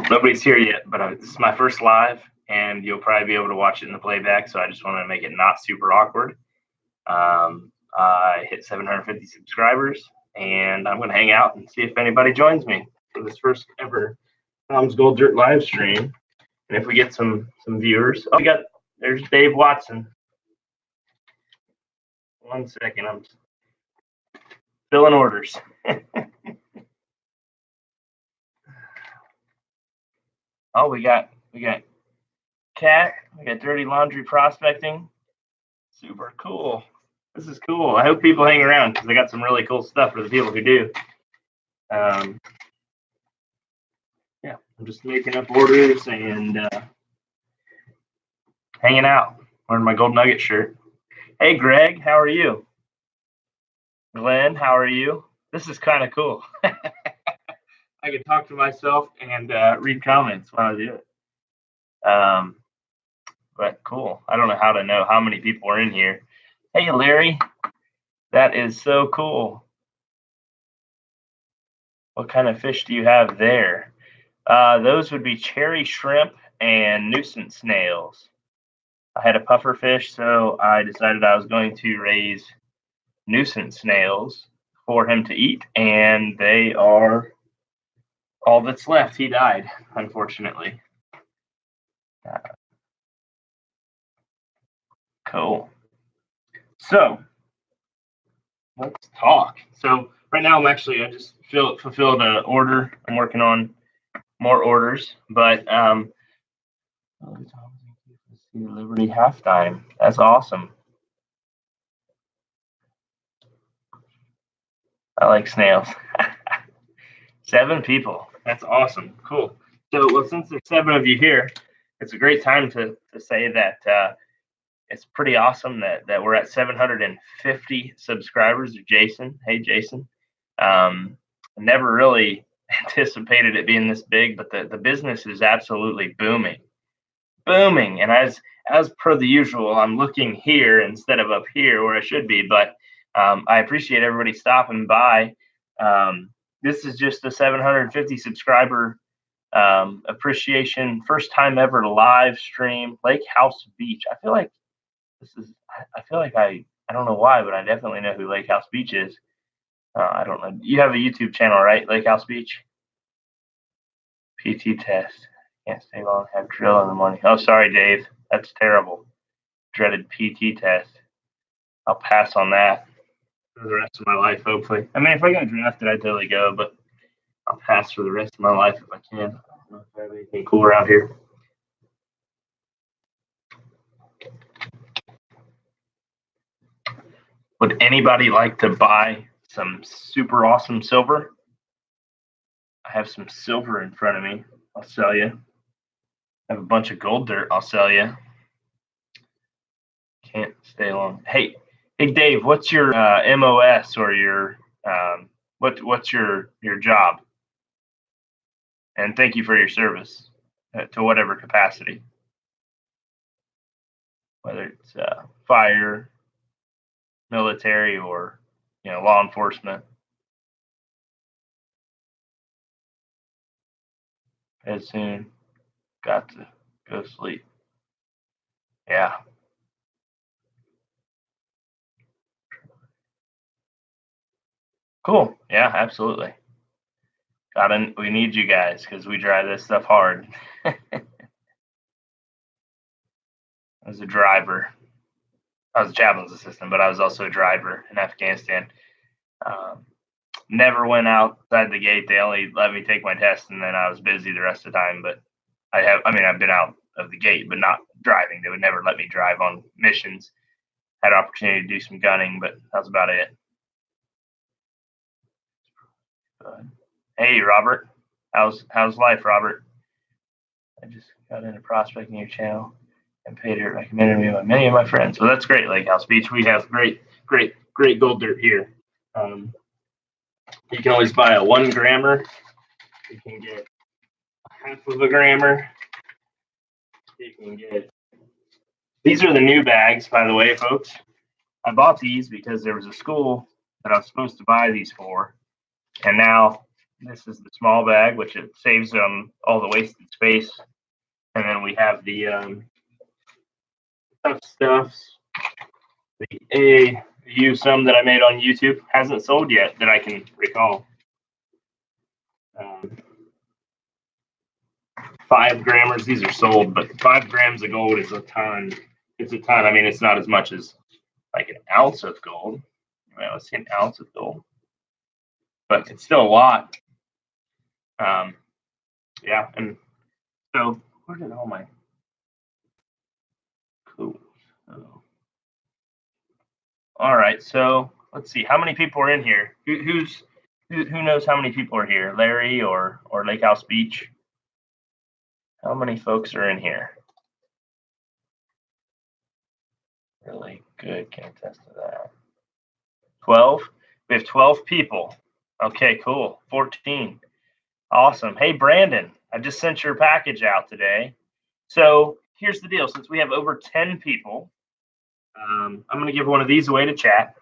Nobody's here yet, but this is my first live, and you'll probably be able to watch it in the playback. So I just want to make it not super awkward. I hit 750 subscribers, and I'm going to hang out and see if anybody joins me for this first ever Tom's Gold Dirt live stream. And if we get some viewers, there's Dave Watson. 1 second, I'm filling orders. Oh, we got Cat. We got Dirty Laundry Prospecting. Super cool. This is cool. I hope people hang around because I got some really cool stuff for the people who do. Yeah, I'm just making up orders and hanging out. Wearing my Gold Nugget shirt. Hey, Greg, how are you? Glenn, how are you? This is kind of cool. I can talk to myself and read comments while I do it. But cool. I don't know how to know how many people are in here. Hey, Larry, that is so cool. What kind of fish do you have there? Those would be cherry shrimp and nuisance snails. I had a puffer fish, so I decided I was going to raise nuisance snails for him to eat, and they are all that's left. He died, unfortunately. Cool. So let's talk. So right now I just fulfilled an order. I'm working on more orders, but Liberty halftime. That's awesome. I like snails. 7 people. That's awesome. Cool. So, since there's 7 of you here, it's a great time to say that it's pretty awesome that we're at 750 subscribers. Jason, hey Jason. Never really anticipated it being this big, but the business is absolutely booming. And as per the usual, I'm looking here instead of up here where I should be. But I appreciate everybody stopping by. This is just a 750 subscriber appreciation, first time ever live stream, Lake House Beach. I feel like I don't know why, but I definitely know who Lake House Beach is. I don't know. You have a YouTube channel, right? Lake House Beach? PT test. Can't stay long. Have drill in the morning. Oh, sorry, Dave. That's terrible. Dreaded PT test. I'll pass on that for the rest of my life, hopefully. I mean, if I got drafted, I'd totally go, but I'll pass for the rest of my life if I can. I don't know if I have anything cool around here. Would anybody like to buy some super awesome silver? I have some silver in front of me. I'll sell you. I have a bunch of gold dirt. I'll sell you. Can't stay long. Hey, Dave, what's your MOS or your what's your job? And thank you for your service to whatever capacity, whether it's fire, military, or law enforcement. As soon, got to go sleep. Yeah. Cool. Yeah, absolutely. We need you guys because we drive this stuff hard. As a driver, I was a chaplain's assistant, but I was also a driver in Afghanistan. Never went outside the gate. They only let me take my test, and then I was busy the rest of the time. But I've been out of the gate, but not driving. They would never let me drive on missions. Had an opportunity to do some gunning, but that's about it. Hey, Robert, how's life, Robert? I just got into prospecting your channel and paid it recommended me by many of my friends. So that's great, Lake House Beach. We have great gold dirt here. You can always buy a 1 grammer. You can get a half of a grammer. You can get. These are the new bags, by the way, folks. I bought these because there was a school that I was supposed to buy these for, and now This is the small bag, which it saves all the wasted space. And then we have the tough stuffs. The use some that I made on YouTube, hasn't sold yet that I can recall. 5 grammers, these are sold, but 5 grams of gold is a ton. It's a ton. I mean, it's not as much as like an ounce of gold. Well, let's see, an ounce of gold, but it's still a lot. Yeah, and so where did all my cool? Oh. All right, so let's see, how many people are in here? Who knows how many people are here? Larry or Lake House Beach? How many folks are in here? Really good, can attest to that. 12. We have 12 people. Okay, cool. 14. Awesome. Hey, Brandon, I just sent your package out today. So here's the deal. Since we have over 10 people, I'm going to give one of these away to chat.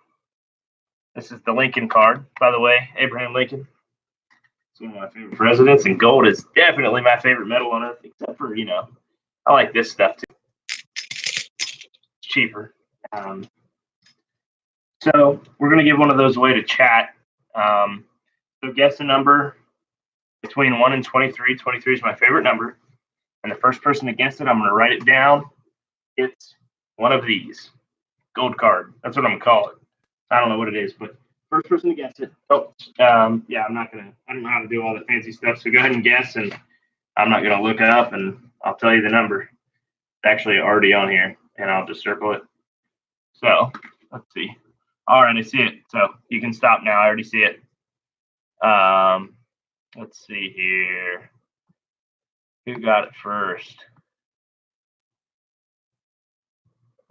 This is the Lincoln card, by the way, Abraham Lincoln. It's one of my favorite presidents, and gold is definitely my favorite metal on earth, except for, I like this stuff too. It's cheaper. So we're going to give one of those away to chat. So guess a number between 1 and 23. 23 is my favorite number. And the first person to guess it, I'm going to write it down. It's one of these. Gold card. That's what I'm going to call it. I don't know what it is, but first person to guess it. Oh, yeah, I don't know how to do all the fancy stuff. So go ahead and guess, and I'm not going to look it up, and I'll tell you the number. It's actually already on here, and I'll just circle it. So let's see. All right, I see it. So you can stop now. I already see it. Let's see here. Who got it first?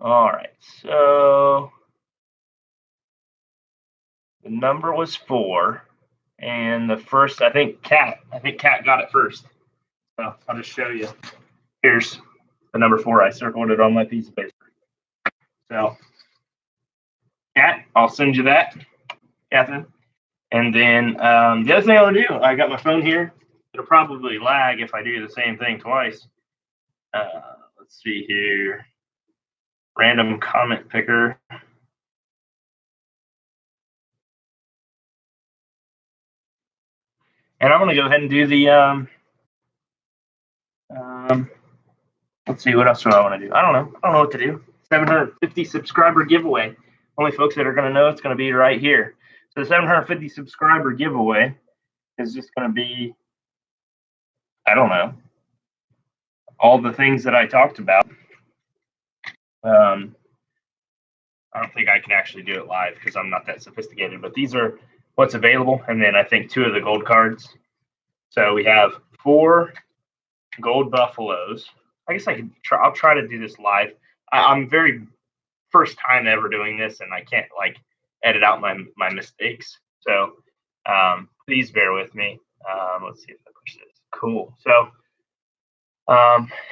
All right, so the number was 4, and the first, I think Kat got it first. So I'll just show you. Here's the number 4. I circled it on my piece of paper. So, Kat, I'll send you that, Catherine. And then the other thing I'll do, I got my phone here. It'll probably lag if I do the same thing twice. Let's see here. Random comment picker. And I'm going to go ahead and do the, let's see, what else do I want to do? I don't know. I don't know what to do. 750 subscriber giveaway. Only folks that are going to know it's going to be right here. So the 750 subscriber giveaway is just going to be, I don't know, all the things that I talked about. I don't think I can actually do it live because I'm not that sophisticated, but these are what's available. And then I think 2 of the gold cards. So we have 4 gold buffaloes. I guess I'll try to do this live. I'm very first time ever doing this, and I can't edit out my mistakes. So please bear with me. Let's see if I push this. Cool. So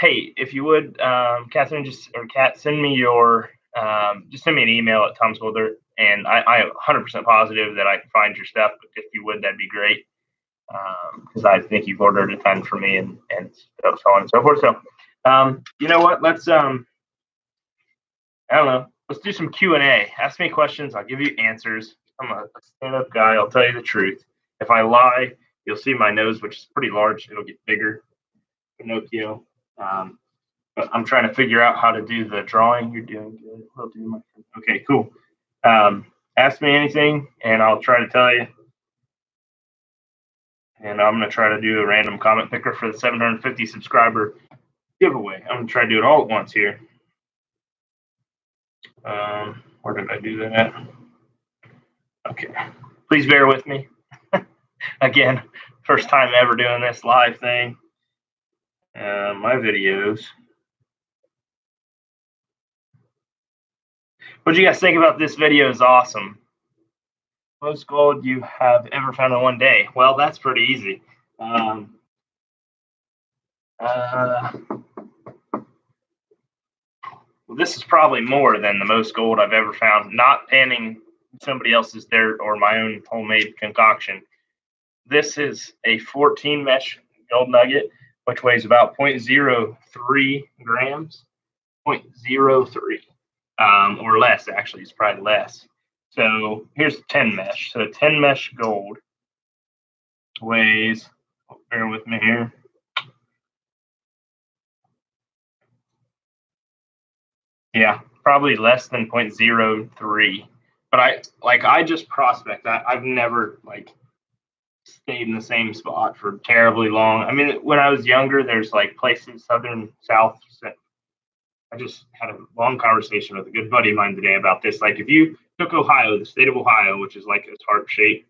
hey, if you would, Catherine, Kat, send me your just send me an email at Tom's Gold Dirt, and I am 100% positive that I can find your stuff. But if you would, that'd be great, because I think you've ordered a ton for me, and so on and so forth. So you know what? Let's I don't know. Let's do some Q&A. Ask me questions. I'll give you answers. I'm a stand-up guy. I'll tell you the truth. If I lie, you'll see my nose, which is pretty large. It'll get bigger. Pinocchio. But I'm trying to figure out how to do the drawing. You're doing good. Okay, cool. Ask me anything, and I'll try to tell you. And I'm going to try to do a random comment picker for the 750 subscriber giveaway. I'm going to try to do it all at once here. Where did I do that? Okay. Please bear with me. Again, first time ever doing this live thing. My videos. What do you guys think about this video? Is awesome. Most gold you have ever found in one day? Well, that's pretty easy. Well, this is probably more than the most gold I've ever found, not panning somebody else's dirt or my own homemade concoction. this is a 14 mesh gold nugget, which weighs about 0.03 grams, 0.03, or less. Actually, it's probably less. So here's 10 mesh. So 10 mesh gold weighs, bear with me here, yeah, probably less than 0.03. But I just prospect. I've never like stayed in the same spot for terribly long. I mean, when I was younger, there's like places southern, south. I just had a long conversation with a good buddy of mine today about this. Like, if you took Ohio, the state of Ohio, which is like its heart shape,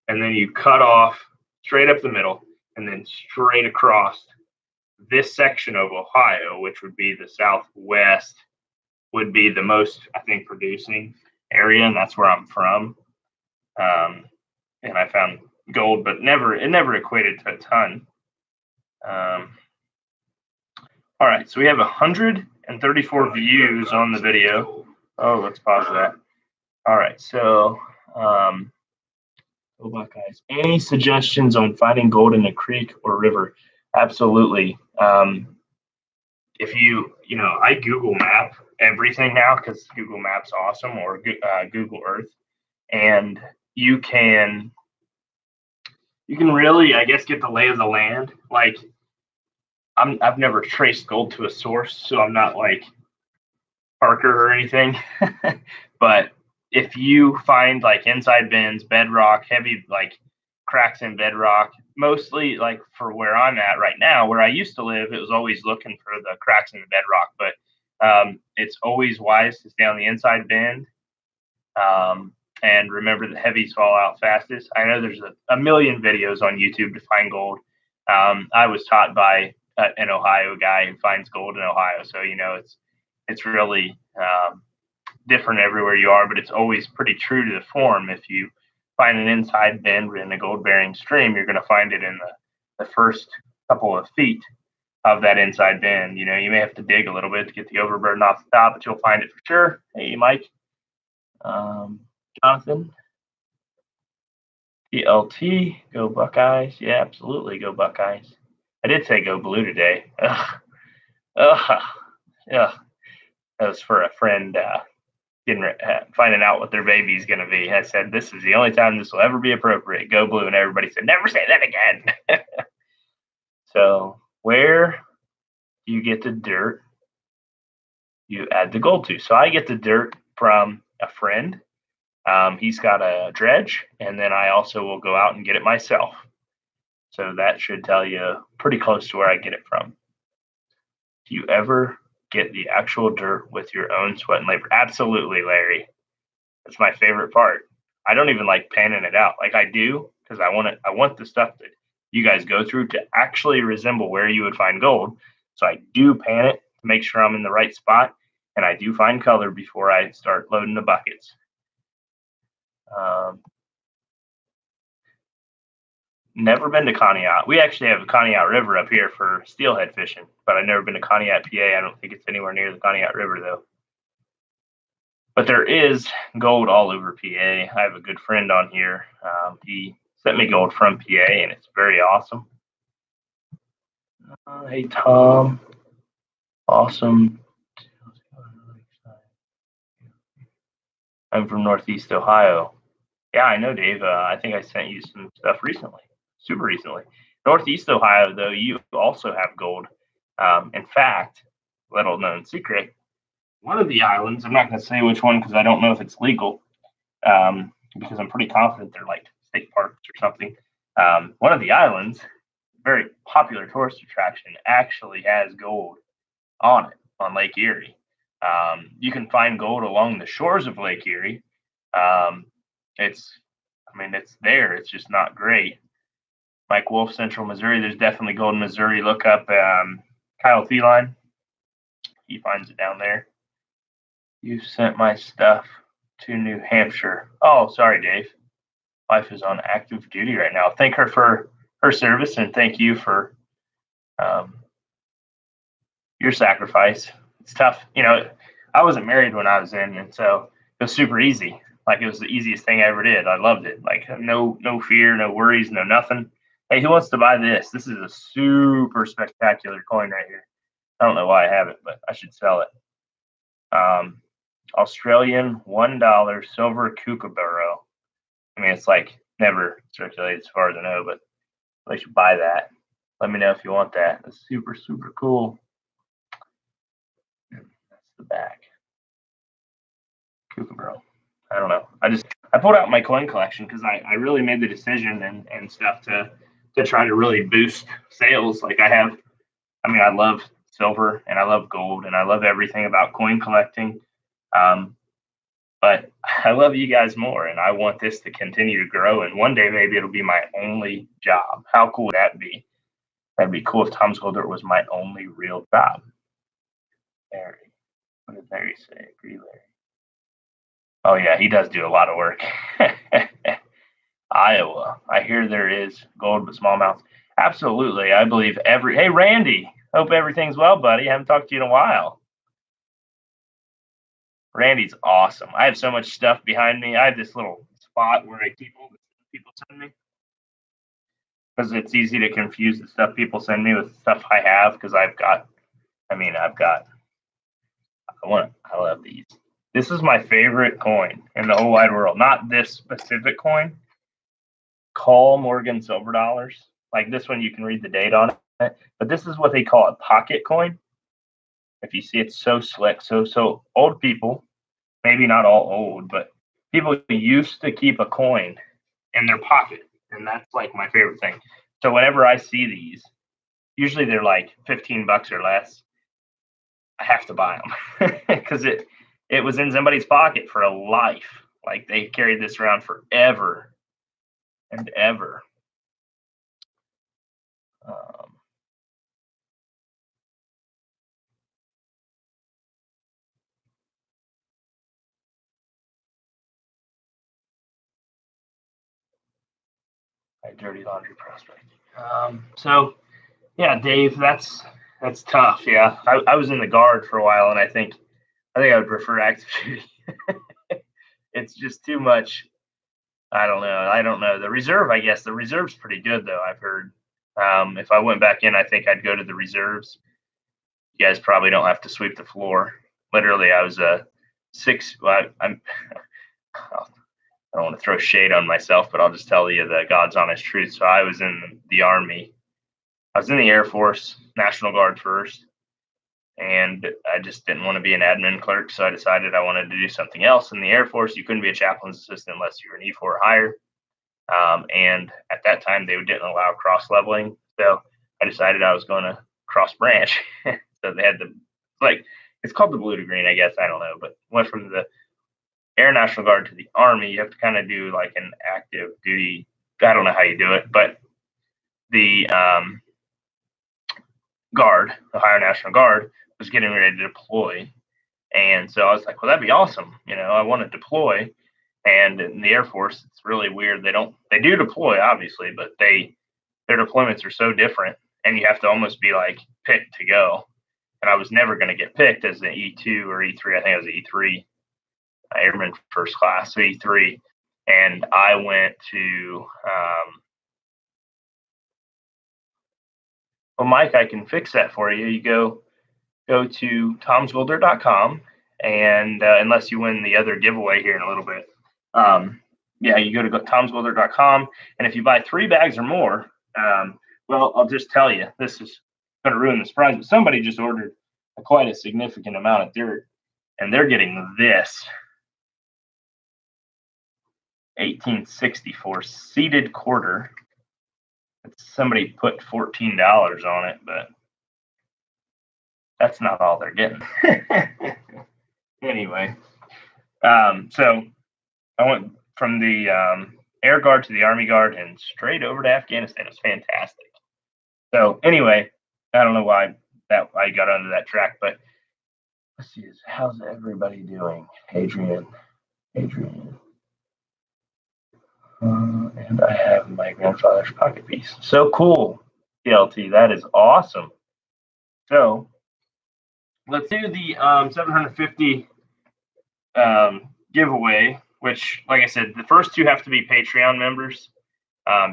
and then you cut off straight up the middle and then straight across this section of Ohio, which would be the southwest, would be the most, I think, producing area, and that's where I'm from. And I found gold, but it never equated to a ton. All right, so we have 134 views on the video. Oh, let's pause that. All right, so go Buckeyes. Any suggestions on finding gold in a creek or river? Absolutely. If I Google Map everything now because Google Maps awesome, or Google Earth, and you can really, I guess, get the lay of the land. Like, I've never traced gold to a source, so I'm not like Parker or anything. But if you find like inside bins, bedrock, heavy like cracks in bedrock, mostly like for where I'm at right now, where I used to live, it was always looking for the cracks in the bedrock. But it's always wise to stay on the inside bend. And remember, the heavies fall out fastest. I know there's a million videos on YouTube to find gold. I was taught by an Ohio guy who finds gold in Ohio, so it's really different everywhere you are, but it's always pretty true to the form. If you find an inside bend in a gold-bearing stream, you're going to find it in the first couple of feet of that inside bend. You may have to dig a little bit to get the overburden off the top, but you'll find it for sure. Hey, Mike. Jonathan. TLT, go Buckeyes. Yeah, absolutely, go Buckeyes. I did say go blue today. Ugh. That was for a friend finding out what their baby's going to be. I said, this is the only time this will ever be appropriate. Go blue. And everybody said, never say that again. So where do you get the dirt you add the gold to? So I get the dirt from a friend. He's got a dredge, and then I also will go out and get it myself. So that should tell you pretty close to where I get it from. Do you ever get the actual dirt with your own sweat and labor? Absolutely, Larry. That's my favorite part. I don't even like panning it out. Like, I do, because I want the stuff that you guys go through to actually resemble where you would find gold. So I do pan it to make sure I'm in the right spot, and I do find color before I start loading the buckets. Never been to Conneaut. We actually have a Conneaut River up here for steelhead fishing, but I've never been to Conneaut, PA. I don't think it's anywhere near the Conneaut River, though. But there is gold all over PA. I have a good friend on here. He sent me gold from PA, and it's very awesome. Hey, Tom. Awesome. I'm from Northeast Ohio. Yeah, I know, Dave. I think I sent you some stuff recently, super recently. Northeast Ohio, though, you also have gold. In fact, little known secret, one of the islands, I'm not going to say which one because I don't know if it's legal, because I'm pretty confident they're like state parks or something. One of the islands, very popular tourist attraction, actually has gold on it, on Lake Erie. You can find gold along the shores of Lake Erie. It's there. It's just not great. Mike Wolf, Central Missouri. There's definitely gold in Missouri. Look up Kyle Feline. He finds it down there. You sent my stuff to New Hampshire. Oh, sorry, Dave. Wife is on active duty right now. Thank her for her service, and thank you for your sacrifice. It's tough. I wasn't married when I was in, and so it was super easy. Like it was the easiest thing I ever did. I loved it. Like no fear, no worries, no nothing. Hey, who wants to buy this? This is a super spectacular coin right here. I don't know why I have it, but I should sell it. Australian $1 silver kookaburra. I mean, it's like never circulated as far as I know, but I should buy that. Let me know if you want that. It's super, super cool. That's the back. Kookaburra. I don't know. I pulled out my coin collection because I really made the decision and stuff to try to really boost sales. Like I love silver and I love gold and I love everything about coin collecting. But I love you guys more and I want this to continue to grow. And one day maybe it'll be my only job. How cool would that be? That'd be cool if Tom's Gold Dirt was my only real job. Larry. What did Larry say? Agree, Larry. Oh yeah, he does do a lot of work. Iowa. I hear there is gold but smallmouth. Absolutely. I believe Hey Randy. Hope everything's well, buddy. I haven't talked to you in a while. Randy's awesome. I have so much stuff behind me. I have this little spot where I keep all the stuff people send me. Because it's easy to confuse the stuff people send me with stuff I have because I love these. This is my favorite coin in the whole wide world. Not this specific coin. Call Morgan silver dollars. Like this one, you can read the date on it. But this is what they call a pocket coin. If you see, it's so slick. So old people, maybe not all old, but people used to keep a coin in their pocket. And that's like my favorite thing. So whenever I see these, usually they're like $15 or less. I have to buy them because it was in somebody's pocket for a life. Like they carried this around forever and ever. Dirty laundry prospect. So yeah, Dave, that's tough. Yeah, I was in the Guard for a while, and I think I would prefer active duty. It's just too much. I don't know. The reserve, I guess, the reserve's pretty good though. I've heard. If I went back in, I think I'd go to the reserves. You guys probably don't have to sweep the floor. Literally, I was a six. Well, I don't want to throw shade on myself, but I'll just tell you the God's honest truth. So I was in the Army. I was in the Air Force, National Guard first, and I just didn't want to be an admin clerk. So I decided I wanted to do something else. In the Air Force, you couldn't be a chaplain's assistant unless you were an E4 or higher. And at that time, they didn't allow cross leveling. So I decided I was going to cross branch. So they had it's called the blue to green, I guess. I don't know, but went from the Air National Guard to the Army. You have to kind of do like an active duty. I don't know how you do it, but the Guard, the Ohio National Guard, was getting ready to deploy. And so I was like, well, that'd be awesome. I want to deploy. And in the Air Force, it's really weird. They do deploy, obviously, but their deployments are so different. And you have to almost be like picked to go. And I was never going to get picked as an E2 or E3. I think I was an E3 Airman First Class, so E3. And I went to, well, Mike, I can fix that for you. You go to tomsgolddirt.com, and unless you win the other giveaway here in a little bit, you go to tomsgolddirt.com, and if you buy 3 bags or more, well, I'll just tell you, this is going to ruin the surprise, but somebody just ordered quite a significant amount of dirt, and they're getting this 1864 seated quarter. Somebody put $14 on it, but that's not all they're getting. Anyway, so I went from the Air Guard to the Army Guard and straight over to Afghanistan. It was fantastic. So anyway, I don't know why I got onto that track, but let's see, how's everybody doing? Adrian. And I have my grandfather's pocket piece. So cool, PLT. That is awesome. So let's do the 750 giveaway which, like I said, the first two have to be Patreon members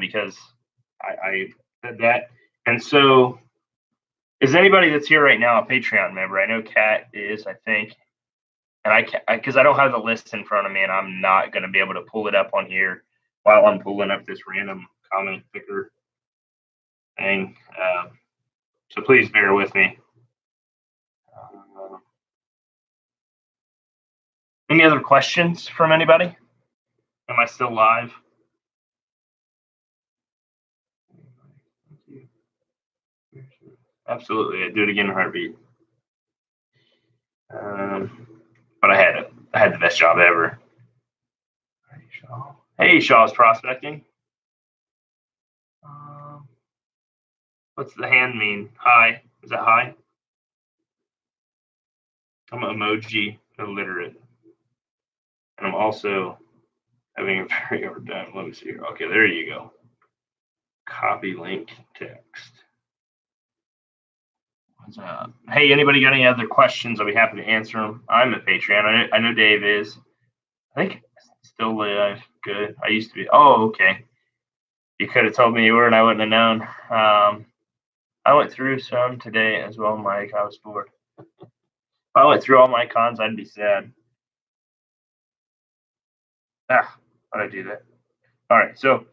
because I said that. And so, is anybody that's here right now a Patreon member? I know Kat is, I think. And I can't, because I don't have the list in front of me, and I'm not going to be able to pull it up on here while I'm pulling up this random comment picker thing. So please bear with me. Any other questions from anybody? Am I still live? Absolutely, I'd do it again in a heartbeat. But I had the best job ever. Hey, Shaw's Prospecting. What's the hand mean? Hi. Is that hi? I'm emoji illiterate. And I'm also having a very hard time. Let me see here. Okay, there you go. Copy link text. What's up? Hey, anybody got any other questions? I'll be happy to answer them. I'm a Patreon. I know Dave is. I think still live. Good. I used to be. Oh, okay. You could have told me you were, and I wouldn't have known. I went through some today as well, Mike. I was bored. If I went through all my cons, I'd be sad. Why'd I do that? All right, so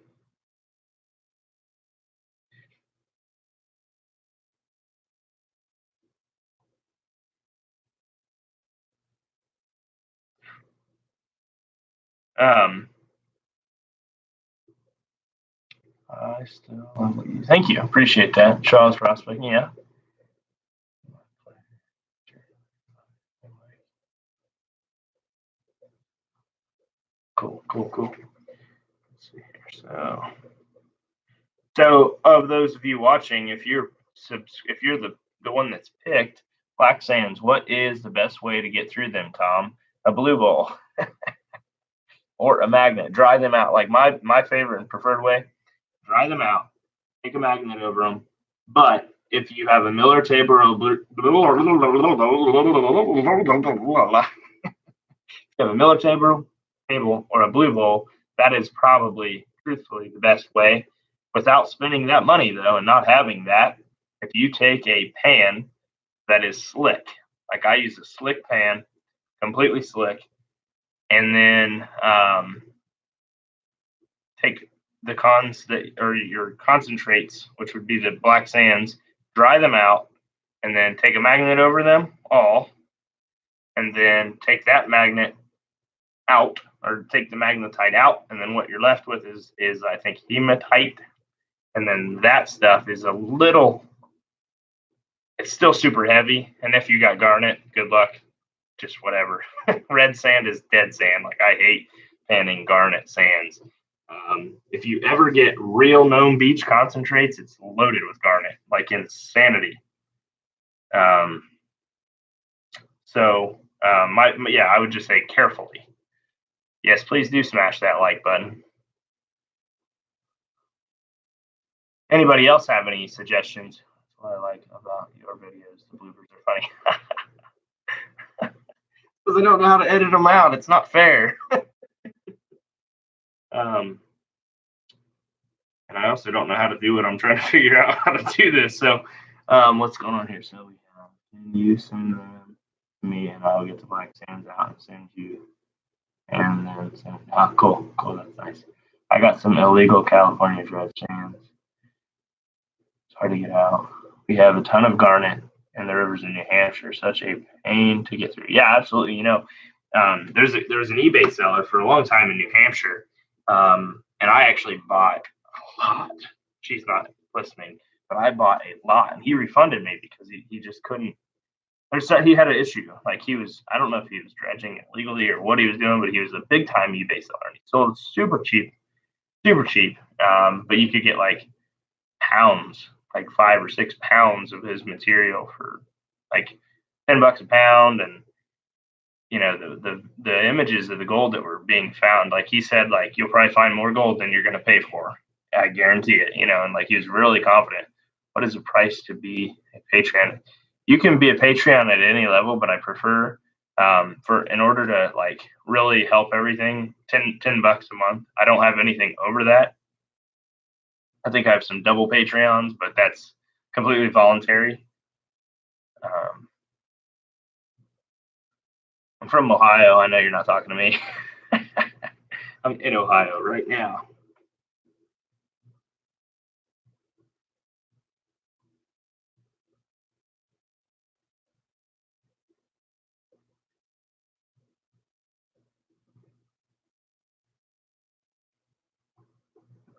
I still thank you. Appreciate that. Shaw's Prospecting, yeah. Cool. Let's see here. So of those of you watching, if you're the one that's picked Black Sands, what is the best way to get through them, Tom? A blue ball or a magnet? Dry them out. Like my favorite and preferred way, dry them out, take a magnet over them. But if you have a Miller table or a blue, have a Miller table or a blue bowl, that is probably, truthfully, the best way. Without spending that money, though, and not having that, if you take a pan that is slick, like I use a slick pan, completely slick, and then take the your concentrates, which would be the Black Sands, dry them out, and then take a magnet over them all, and then take that magnet out, or take the magnetite out, and then what you're left with is I think hematite, and then that stuff is it's still super heavy, and if you got garnet, good luck, just whatever. Red sand is dead sand. Like I hate panning garnet sands. If you ever get real Nome Beach concentrates, it's loaded with garnet, like insanity. I would just say carefully. Yes, please do smash that like button. Anybody else have any suggestions? That's what I like about your videos. The bloopers are funny. Because I don't know how to edit them out. It's not fair. And I also don't know how to do it. I'm trying to figure out how to do this. So what's going on here? So we have, can you send them to me and I'll get the Black Sands out and send you. And then send, cool. That's nice. I got some illegal California red sands. It's hard to get out. We have a ton of garnet in the rivers in New Hampshire. Such a pain to get through. Yeah, absolutely. You know, there's an eBay seller for a long time in New Hampshire. And I actually bought a lot. She's not listening, but I bought a lot, and he refunded me because he just couldn't. He had an issue. Like I don't know if he was dredging it legally or what he was doing, but he was a big time eBay seller. And he sold super cheap. But you could get like pounds, like 5 or 6 pounds of his material for like $10 a pound. And you know, the images of the gold that were being found, like he said, like you'll probably find more gold than you're going to pay for. I guarantee it, you know, and like he was really confident. What is the price to be a Patreon? You can be a Patreon at any level, but I prefer For in order to like really help everything, $10 a month. I don't have anything over that. I think I have some double Patreons, but that's completely voluntary. I'm from Ohio. I know you're not talking to me. I'm in Ohio right now.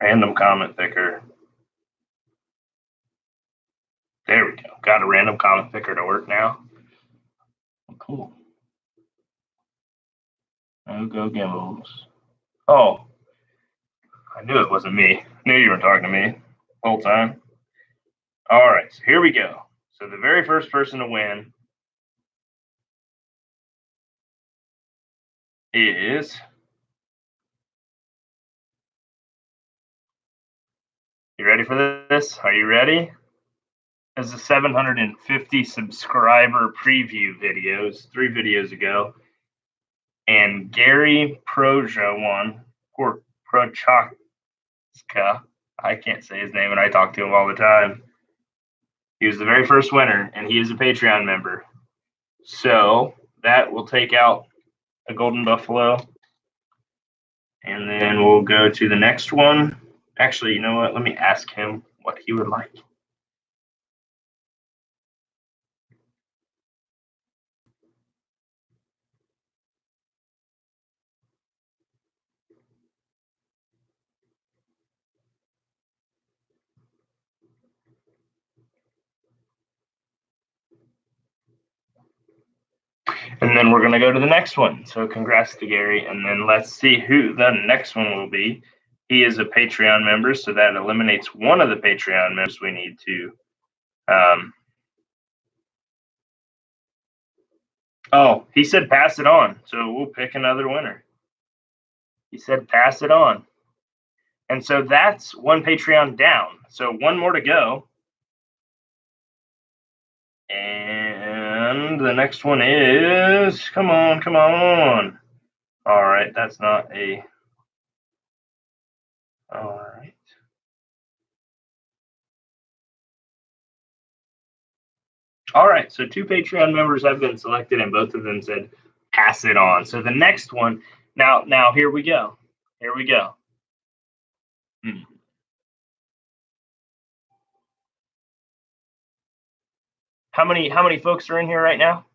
Random comment picker. There we go. Got a random comment picker to work now. Cool. Oh, go Gimbals. Oh, I knew it wasn't me. I knew you were talking to me the whole time. All right, so here we go. So the very first person to win is you ready for this? Are you ready? This is a 750 subscriber preview videos, 3 videos ago. And Gary Proja won, or Prochaka. I can't say his name, and I talk to him all the time. He was the very first winner, and he is a Patreon member. So that will take out a golden buffalo. And then we'll go to the next one. Actually, you know what? Let me ask him what he would like. And then we're going to go to the next one. So congrats to Gary. And then let's see who the next one will be. He is a Patreon member, so that eliminates one of the Patreon members we need to. Oh, he said pass it on. So we'll pick another winner. He said pass it on. And so that's one Patreon down. So one more to go. And the next one is, come on, come on. All right, that's not a, all right. All right, so 2 Patreon members have been selected, and both of them said pass it on. So the next one, now here we go. Here we go. How many folks are in here right now?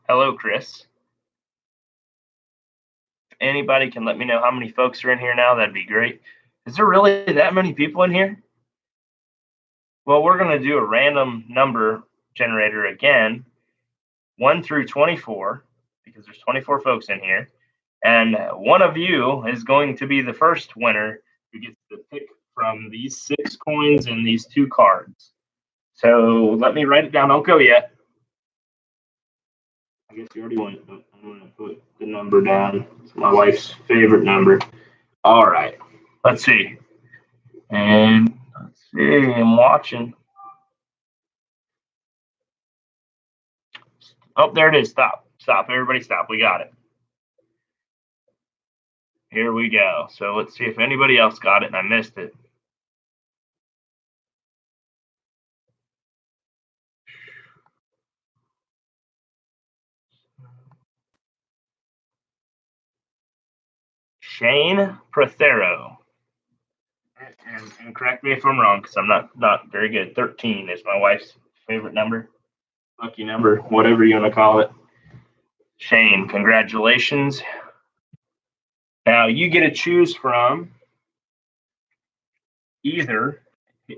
Hello, Chris. If anybody can let me know how many folks are in here now, that'd be great. Is there really that many people in here? Well, we're going to do a random number generator again, 1 through 24, because there's 24 folks in here. And one of you is going to be the first winner who gets to pick from these 6 coins and these 2 cards. So let me write it down. Don't go yet. I guess you already went. I'm going to put the number down. It's my wife's favorite number. All right. Let's see. And let's see. I'm watching. Oh, there it is. Stop. Stop. Everybody stop. We got it. Here we go. So let's see if anybody else got it and I missed it. Shane Prothero. And correct me if I'm wrong, because I'm not very good. 13 is my wife's favorite number. Lucky number, whatever you want to call it. Shane, congratulations. Now you get to choose from either,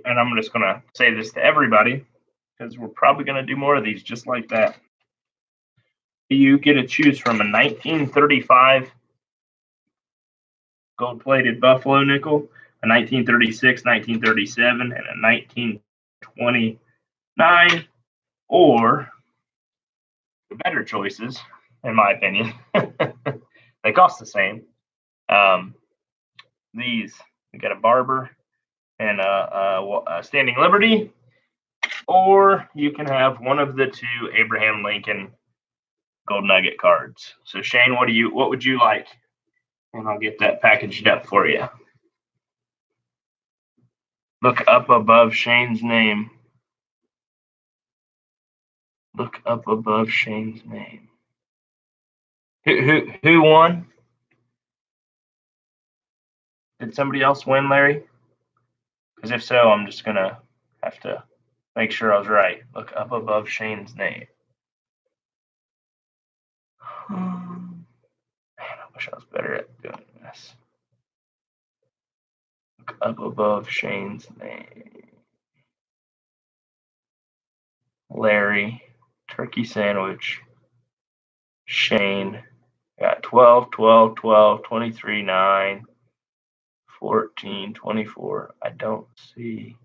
and I'm just going to say this to everybody, because we're probably going to do more of these just like that. You get to choose from a 1935 gold-plated Buffalo nickel, a 1936, 1937, and a 1929, or the better choices, in my opinion. They cost the same. These, we got a Barber and a Standing Liberty, or you can have one of the two Abraham Lincoln Gold Nugget cards. So Shane, what would you like? And I'll get that packaged up for you. Look up above Shane's name. Look up above Shane's name. Who won? Did somebody else win, Larry? Because if so, I'm just gonna have to make sure I was right. Look up above Shane's name. Man, I wish I was better at doing this. Look up above Shane's name. Larry, turkey sandwich, Shane. Got 12, 12, 12, 23, 9, 14, 24. I don't see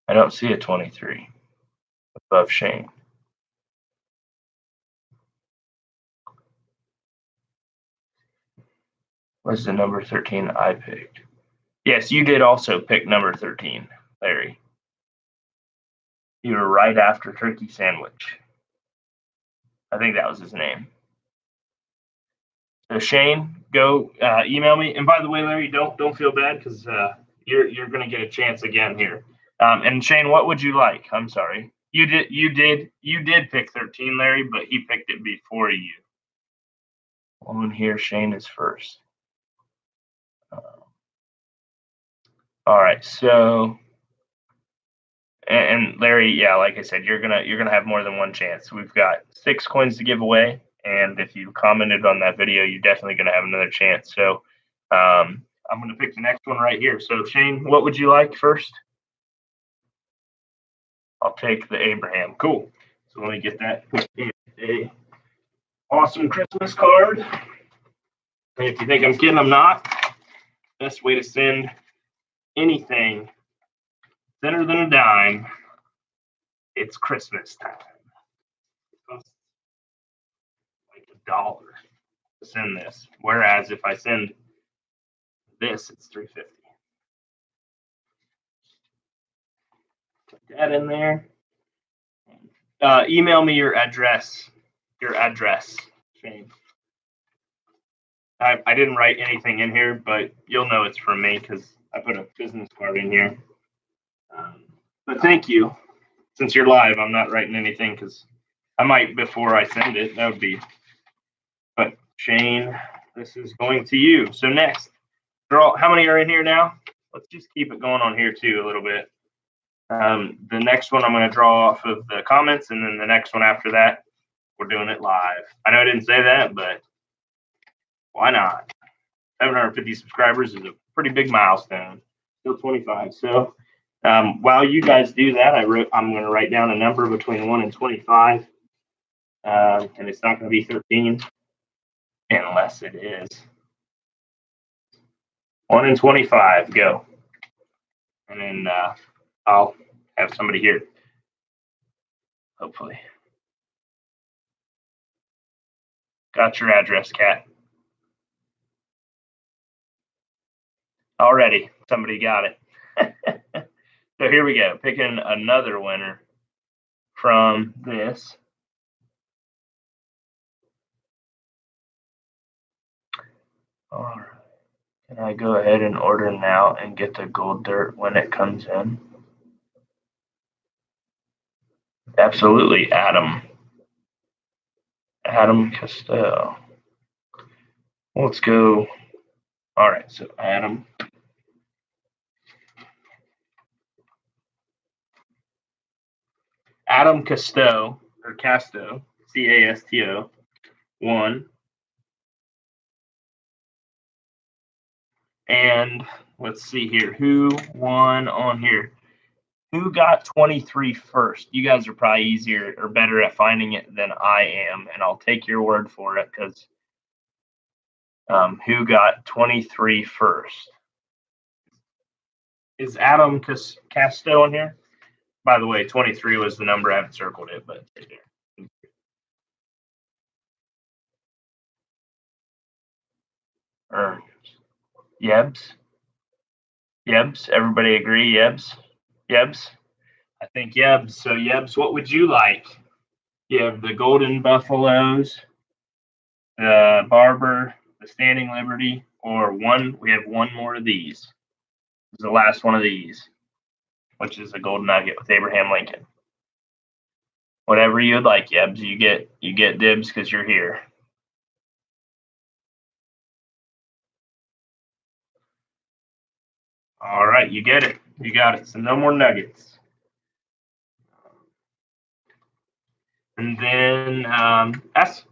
a 23 above Shane. What's the number 13 I picked? Yes, you did also pick number 13, Larry. You were right after turkey sandwich. I think that was his name. So Shane, go email me. And by the way, Larry, don't feel bad because you're going to get a chance again here. And Shane, what would you like? I'm sorry. You did pick 13, Larry, but he picked it before you. On here, Shane is first. All right, so and Larry, yeah, like I said, you're gonna have more than one chance. We've got 6 coins to give away, and if you commented on that video, you're definitely gonna have another chance. So I'm gonna pick the next one right here. So Shane, what would you like first? I'll take the Abraham. Cool. So let me get that put in a awesome Christmas card. And if you think I'm kidding, I'm not. Best way to send anything thinner than a dime. It's Christmas time. It costs like $1 to send this. Whereas if I send this, it's $3.50. Put that in there. Email me your address. Shane. I didn't write anything in here, but you'll know it's from me because I put a business card in here. But thank you. Since you're live, I'm not writing anything because I might before I send it. That would be. But Shane, this is going to you. So next, draw. How many are in here now? Let's just keep it going on here too a little bit. The next one I'm going to draw off of the comments, and then the next one after that, we're doing it live. I know I didn't say that, but why not? 750 subscribers is a pretty big milestone. Still 25. So while you guys do that, I'm going to write down a number between 1 and 25, and it's not going to be 13 unless it is. 1 and 25, go. And then I'll have somebody here, hopefully. Got your address, Kat. Already, somebody got it. So here we go, picking another winner from this. All right. Can I go ahead and order now and get the gold dirt when it comes in? Absolutely, Adam. Adam Costello. Let's go. All right, so Adam. Adam Casto, or Casto, Casto, won. And let's see here. Who won on here? Who got 23 first? You guys are probably easier or better at finding it than I am, and I'll take your word for it because who got 23 first? Is Adam Casto on here? By the way, 23 was the number. I haven't circled it, but it's right there. Yebs. Everybody agree? Yebs. I think Yebs. So Yebs, what would you like? You have the Golden Buffaloes, the Barber, the Standing Liberty, or one. We have one more of these. This is the last one of these, which is a Golden Nugget with Abraham Lincoln. Whatever you'd like, Yebs. You get dibs because you're here. All right, you get it. You got it. So no more nuggets. And then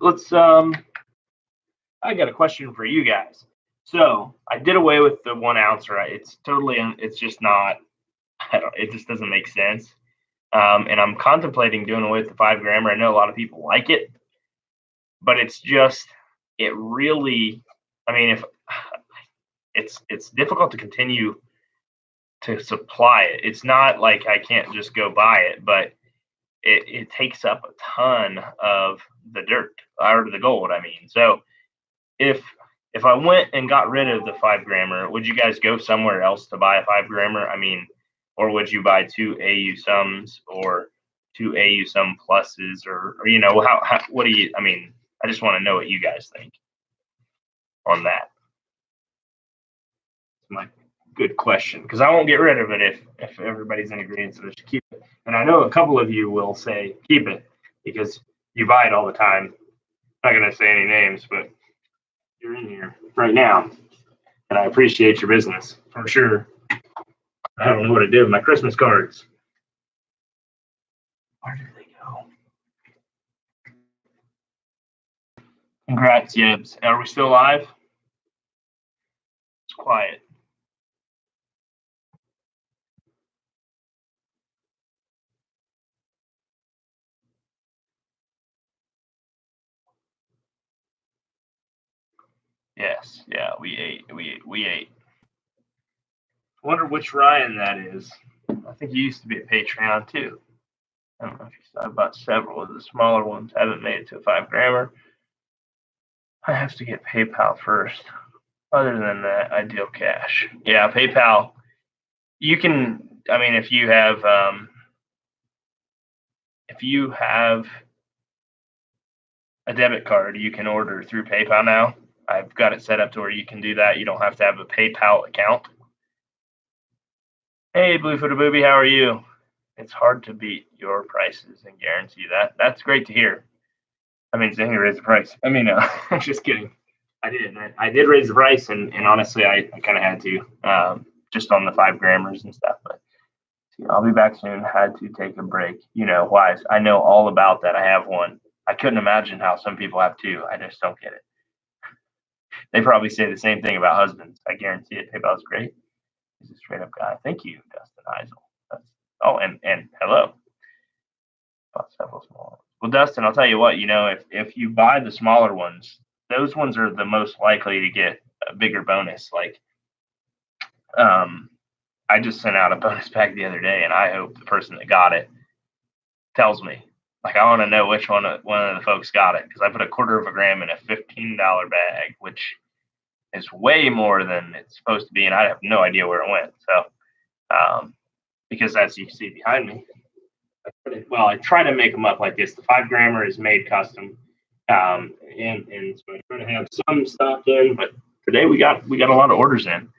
let's. I got a question for you guys. So I did away with the 1 ounce, right? It's totally. It's just not. It just doesn't make sense. And I'm contemplating doing away with the 5 grammer. I know a lot of people like it, but it's just. It really. I mean, if it's difficult to continue to supply it. It's not like I can't just go buy it, but it takes up a ton of the dirt or the gold. I mean, so if I went and got rid of the 5 grammer, would you guys go somewhere else to buy a 5 grammer? I mean, or would you buy 2 AU sums or 2 AU sum pluses or how what do you? I mean, I just want to know what you guys think on that. It's my good question because I won't get rid of it if everybody's in agreement so just keep it. And I know a couple of you will say keep it because you buy it all the time. I'm not going to say any names, but you're in here right now, and I appreciate your business for sure. I don't know what to do with my Christmas cards. Where did they go? Congrats, Yebs. Are we still live? It's quiet. Yes, yeah, we ate. We ate. I wonder which Ryan that is. I think he used to be a Patreon too. I don't know if you saw about several of the smaller ones haven't made it to a 5 grammer. I have to get PayPal first. Other than that, Ideal Cash. Yeah, PayPal. You can. I mean, if you have a debit card, you can order through PayPal now. I've got it set up to where you can do that. You don't have to have a PayPal account. Hey, Bluefooted Booby, how are you? It's hard to beat your prices and guarantee that. That's great to hear. I mean, Zinger raised the price. I mean, I'm just kidding. I did raise the price, and honestly, I kind of had to, just on the 5 grammers and stuff. But I'll be back soon. Had to take a break. Why? I know all about that. I have one. I couldn't imagine how some people have 2. I just don't get it. They probably say the same thing about husbands. I guarantee it. PayPal's great. He's a straight up guy. Thank you, Dustin Heisel. And hello. Bought several small ones. Well, Dustin, I'll tell you what. If you buy the smaller ones, those ones are the most likely to get a bigger bonus. Like, I just sent out a bonus pack the other day, and I hope the person that got it tells me. Like, I want to know which one of the folks got it because I put a 1/4 gram in a $15 bag, which is way more than it's supposed to be, and I have no idea where it went. So, because as you see behind me, I try to make them up like this. The 5 grammer is made custom, and so I try to have some stock in. But today we got a lot of orders in.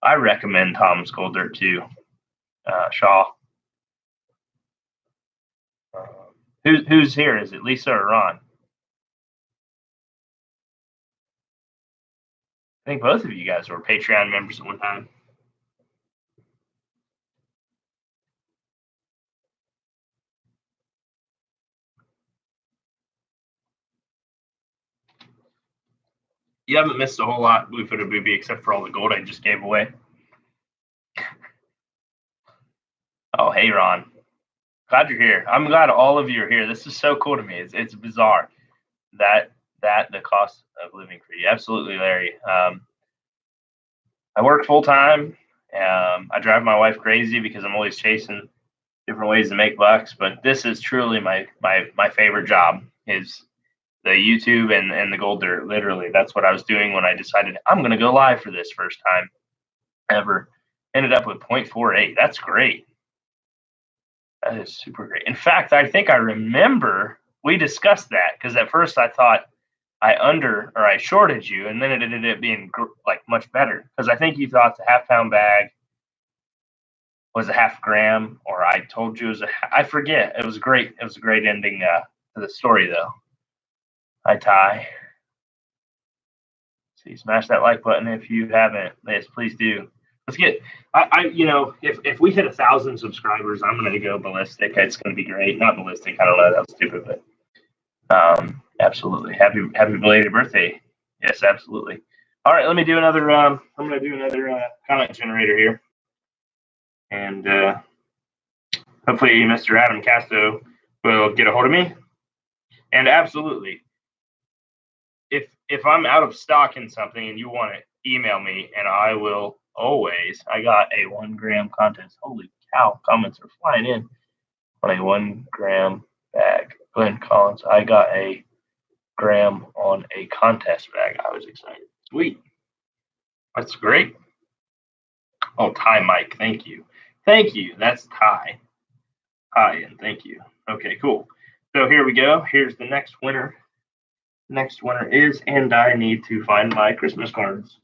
I recommend Tom's Gold Dirt too, Shaw. Who's here? Is it Lisa or Ron? I think both of you guys were Patreon members at one time. You haven't missed a whole lot, Bluefooted Booby, except for all the gold I just gave away. Oh, hey, Ron. Glad you're here. I'm glad all of you are here. This is so cool to me. It's bizarre that the cost of living for you. Absolutely, Larry. I work full time. I drive my wife crazy because I'm always chasing different ways to make bucks. But this is truly my favorite job is the YouTube and the Gold Dirt. Literally, that's what I was doing when I decided I'm going to go live for this first time ever. Ended up with 0.48. That's great. That is super great. In fact, I think I remember we discussed that because at first I thought I shorted you, and then it ended up being like much better because I think you thought the half-pound bag was a half gram, or I told you it was I forget. It was great. It was a great ending to the story, though. Hi, Ty. So you smash that like button if you haven't. Yes, please do. Let's get. If we hit 1,000 subscribers, I'm gonna go ballistic. It's gonna be great. Not ballistic. I don't know. That was stupid, but absolutely. Happy belated birthday. Yes, absolutely. All right, let me do another. I'm gonna do another comment generator here, and hopefully Mr. Adam Casto will get a hold of me. And absolutely, if I'm out of stock in something and you want it, email me, and I will always. I got a 1 gram contest. Holy cow! Comments are flying in on a 1 gram bag. Glenn Collins, I got a gram on a contest bag. I was excited. Sweet. That's great. Oh, Ty Mike, thank you. Thank you. That's Ty. Hi, and thank you. Okay, cool. So here we go. Here's the next winner. Next winner is, and I need to find my Christmas cards.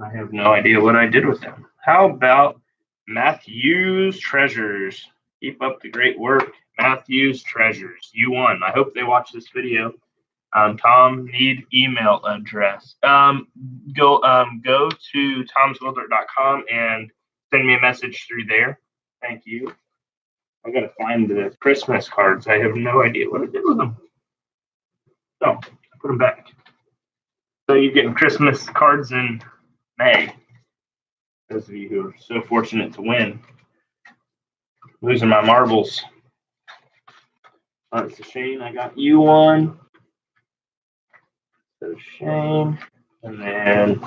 I have no idea what I did with them. How about Matthew's Treasures? Keep up the great work. Matthew's Treasures. You won. I hope they watch this video. Tom, need email address. Go to tomswildert.com and send me a message through there. Thank you. I gotta find the Christmas cards. I have no idea what I did with them. So I put them back. So you're getting Christmas cards in May. Those of you who are so fortunate to win. Losing my marbles. All right, so Shane, I got you one. So Shane, and then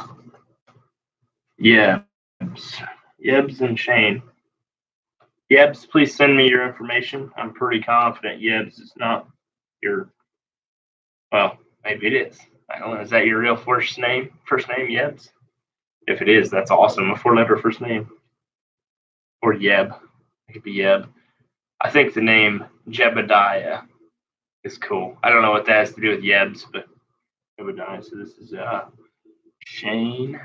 Yebs and Shane. Yebs, please send me your information. I'm pretty confident Yebs is not your. Well, maybe it is. I don't know. Is that your real first name? First name, Yebs? If it is, that's awesome. A 4-letter first name. Or Yeb. It could be Yeb. I think the name Jebediah is cool. I don't know what that has to do with Yebs, but Jebediah. So this is Shane.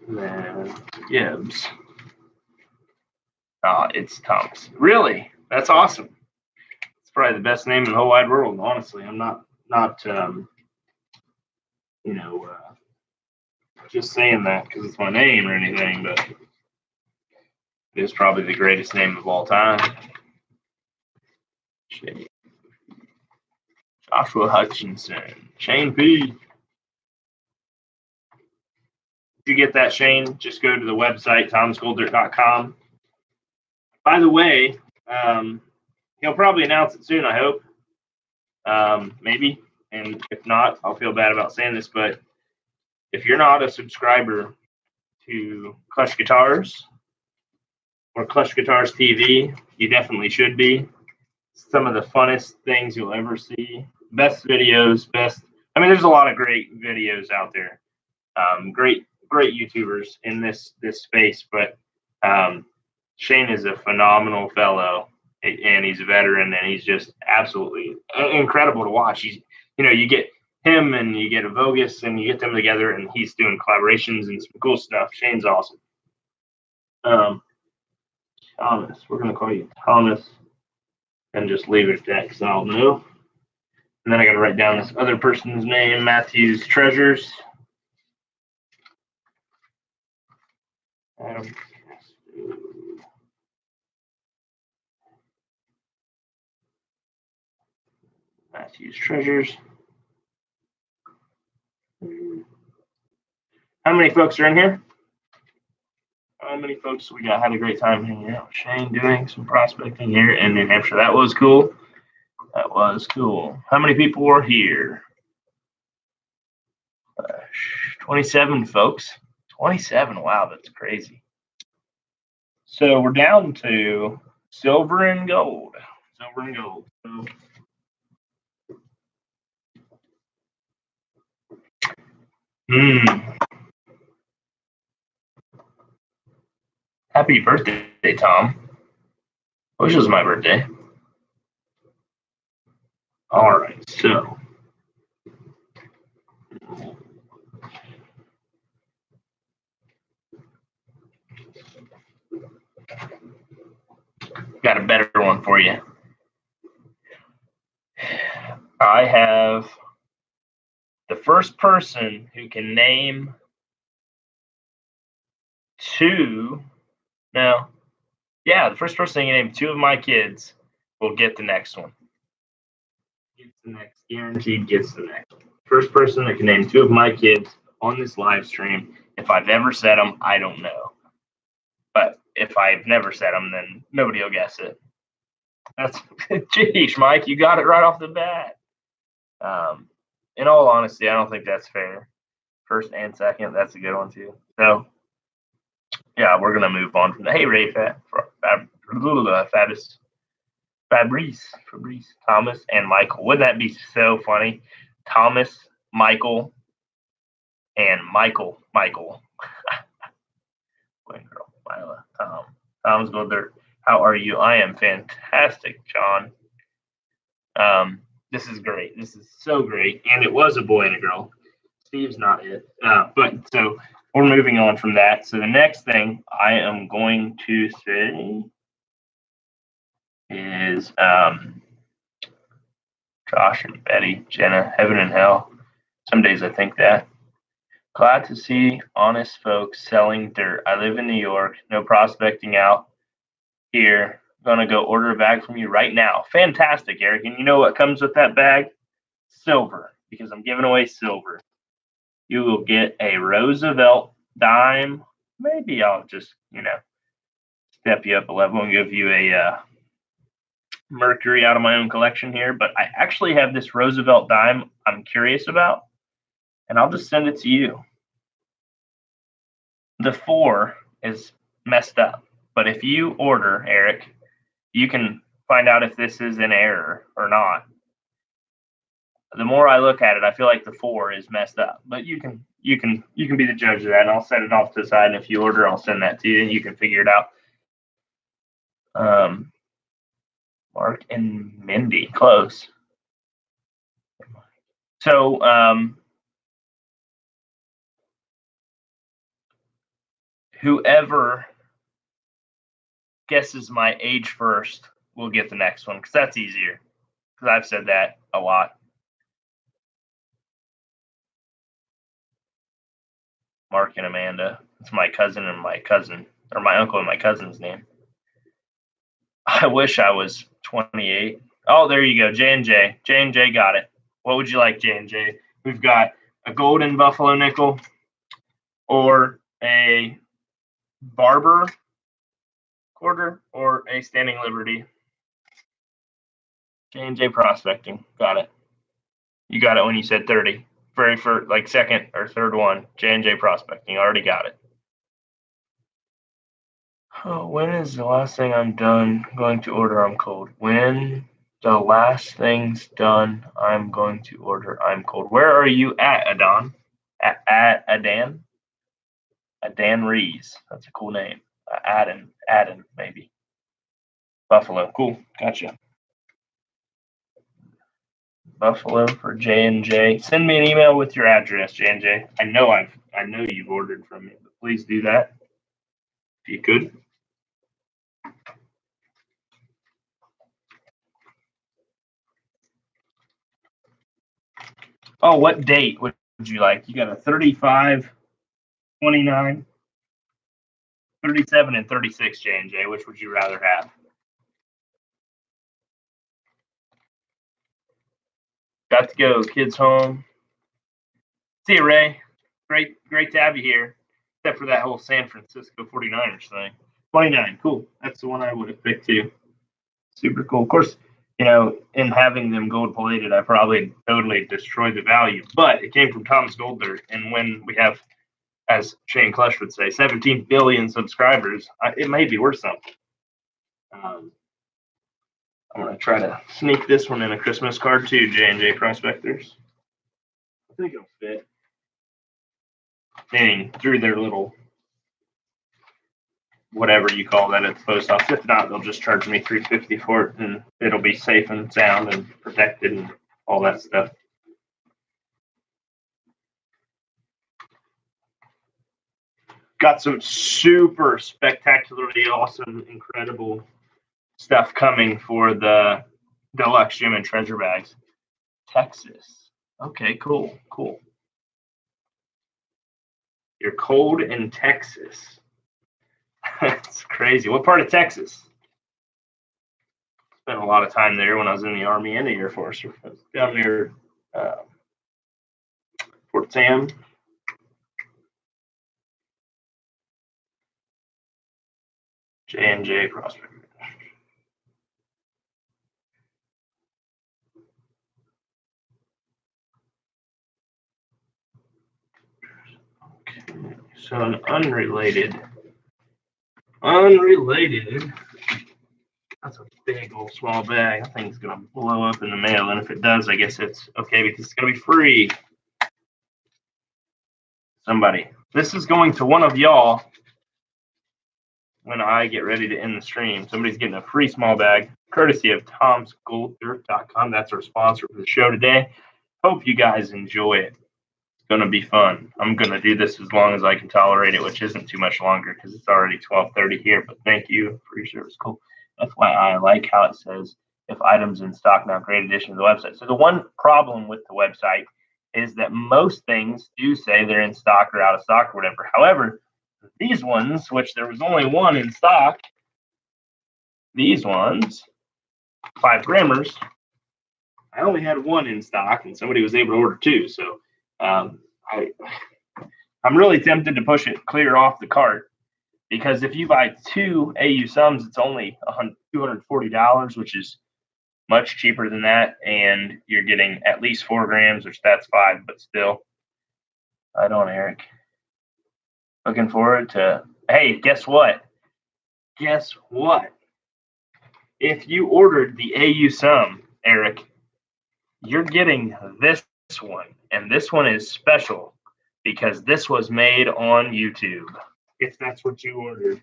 And then Yebs. It's Thomas. Really? That's awesome. It's probably the best name in the whole wide world, honestly. I'm not just saying that because it's my name or anything, but it is probably the greatest name of all time. Joshua Hutchinson. Shane P. If you get that, Shane, just go to the website, tomswildert.com. By the way, he'll probably announce it soon, I hope. Maybe. And if not, I'll feel bad about saying this, but if you're not a subscriber to Clutch Guitars or Clutch Guitars TV, you definitely should be. Some of the funnest things you'll ever see. Best videos, there's a lot of great videos out there. Great YouTubers in this space, but Shane is a phenomenal fellow, and he's a veteran, and he's just absolutely incredible to watch. You get him and you get a Vogus and you get them together, and he's doing collaborations and some cool stuff. Shane's awesome. Thomas, we're gonna call you Thomas, and just leave it at that because I'll know. And then I got to write down this other person's name, Matthew's Treasures. Matthew's Treasures. How many folks are in here? How many folks we got? Had a great time hanging out with Shane doing some prospecting here in New Hampshire. That was cool. That was cool. How many people were here? 27 folks. 27. Wow, that's crazy. So we're down to silver and gold. Silver and gold. Happy birthday, Tom. I wish it was my birthday. All right, so got a better one for you. I have the first person who can name the first person who can name two of my kids will get the next one. Gets the next, guaranteed gets the next. First person that can name two of my kids on this live stream. If I've ever said them, I don't know. But if I've never said them, then nobody will guess it. That's, geez, Mike, you got it right off the bat. In all honesty, I don't think that's fair. First and second, that's a good one too. So, yeah, we're gonna move on from that. Hey, Ray, Fabrice, Thomas, and Michael. Wouldn't that be so funny? Thomas, Michael, and Michael. Girl, Mila, Tom's go there. How are you? I am fantastic, John. This is great. This is so great. And it was a boy and a girl. Steve's not it. But so we're moving on from that. So the next thing I am going to say is Josh and Betty, Jenna, heaven and hell. Some days I think that. Glad to see honest folks selling dirt. I live in New York. No prospecting out here. Gonna go order a bag from you right now. Fantastic, Eric. And you know what comes with that bag? Silver, because I'm giving away silver. You will get a Roosevelt dime. Maybe I'll just, step you up a level and give you a Mercury out of my own collection here. But I actually have this Roosevelt dime I'm curious about, and I'll just send it to you. The 4 is messed up, but if you order, Eric, you can find out if this is an error or not. The more I look at it, I feel like the 4 is messed up. But you can be the judge of that, and I'll set it off to the side. And if you order, I'll send that to you, and you can figure it out. Mark and Mindy, close. So whoever guesses my age first will get the next one, because that's easier. Because I've said that a lot. Mark and Amanda. It's my cousin and my cousin, or my uncle and my cousin's name. I wish I was 28. Oh, there you go, J&J. J&J got it. What would you like, J&J? We've got a golden buffalo nickel or a Barber quarter or a Standing Liberty. J&J Prospecting. Got it. You got it when you said 30. Very first, like second or third one. J&J Prospecting. Already got it. Oh, when is the last thing I'm done going to order? I'm cold. When the last thing's done, I'm going to order. I'm cold. Where are you at, Adon? At Adan? Adan Rees. That's a cool name. Adan, maybe. Buffalo. Cool. Gotcha. Buffalo for J&J. Send me an email with your address, J&J. I know you've ordered from me, but please do that if you could. Oh, what date would you like? You got a 35, 29, 37, and 36, J&J. Which would you rather have? Got to go. Kids home. See you, Ray. Great to have you here. Except for that whole San Francisco 49ers thing. 29, cool. That's the one I would have picked too. Super cool. Of course, in having them gold plated, I probably totally destroyed the value. But it came from Thomas Goldberg, and when we have, as Shane Clush would say, 17 billion subscribers, it may be worth something. I'm going to try to sneak this one in a Christmas card too, J&J Prospectors. I think it'll fit. Meaning through their little whatever you call that at the post office. If not, they'll just charge me $3.50 for it, and it'll be safe and sound and protected and all that stuff. Got some super spectacularly awesome, incredible stuff coming for the deluxe gym and treasure bags. Texas. Okay, cool. You're cold in Texas. That's crazy. What part of Texas? Spent a lot of time there when I was in the Army and the Air Force. I was down near Fort Sam. J&J Prospect. Okay, so an unrelated. That's a big old small bag. That thing's gonna blow up in the mail, and if it does, I guess it's okay because it's gonna be free. Somebody, this is going to one of y'all when I get ready to end the stream. Somebody's getting a free small bag, courtesy of Tom'sGoldDirt.com. That's our sponsor for the show today. Hope you guys enjoy it. It's gonna be fun. I'm gonna do this as long as I can tolerate it, which isn't too much longer because it's already 12:30 here. But thank you for your service. Cool. FYI, I like how it says if items in stock now, great addition to the website. So the one problem with the website is that most things do say they're in stock or out of stock or whatever. However, these ones, which there was only one in stock, these ones, 5 grammers, I only had one in stock and somebody was able to order 2. So I'm really tempted to push it clear off the cart because if you buy 2 AU sums, it's only $240, which is much cheaper than that. And you're getting at least 4 grams, which that's 5, but still. I don't, Eric. Looking forward to, hey, guess what? If you ordered the AU sum, Eric, you're getting this one. And this one is special because this was made on YouTube. If that's what you ordered.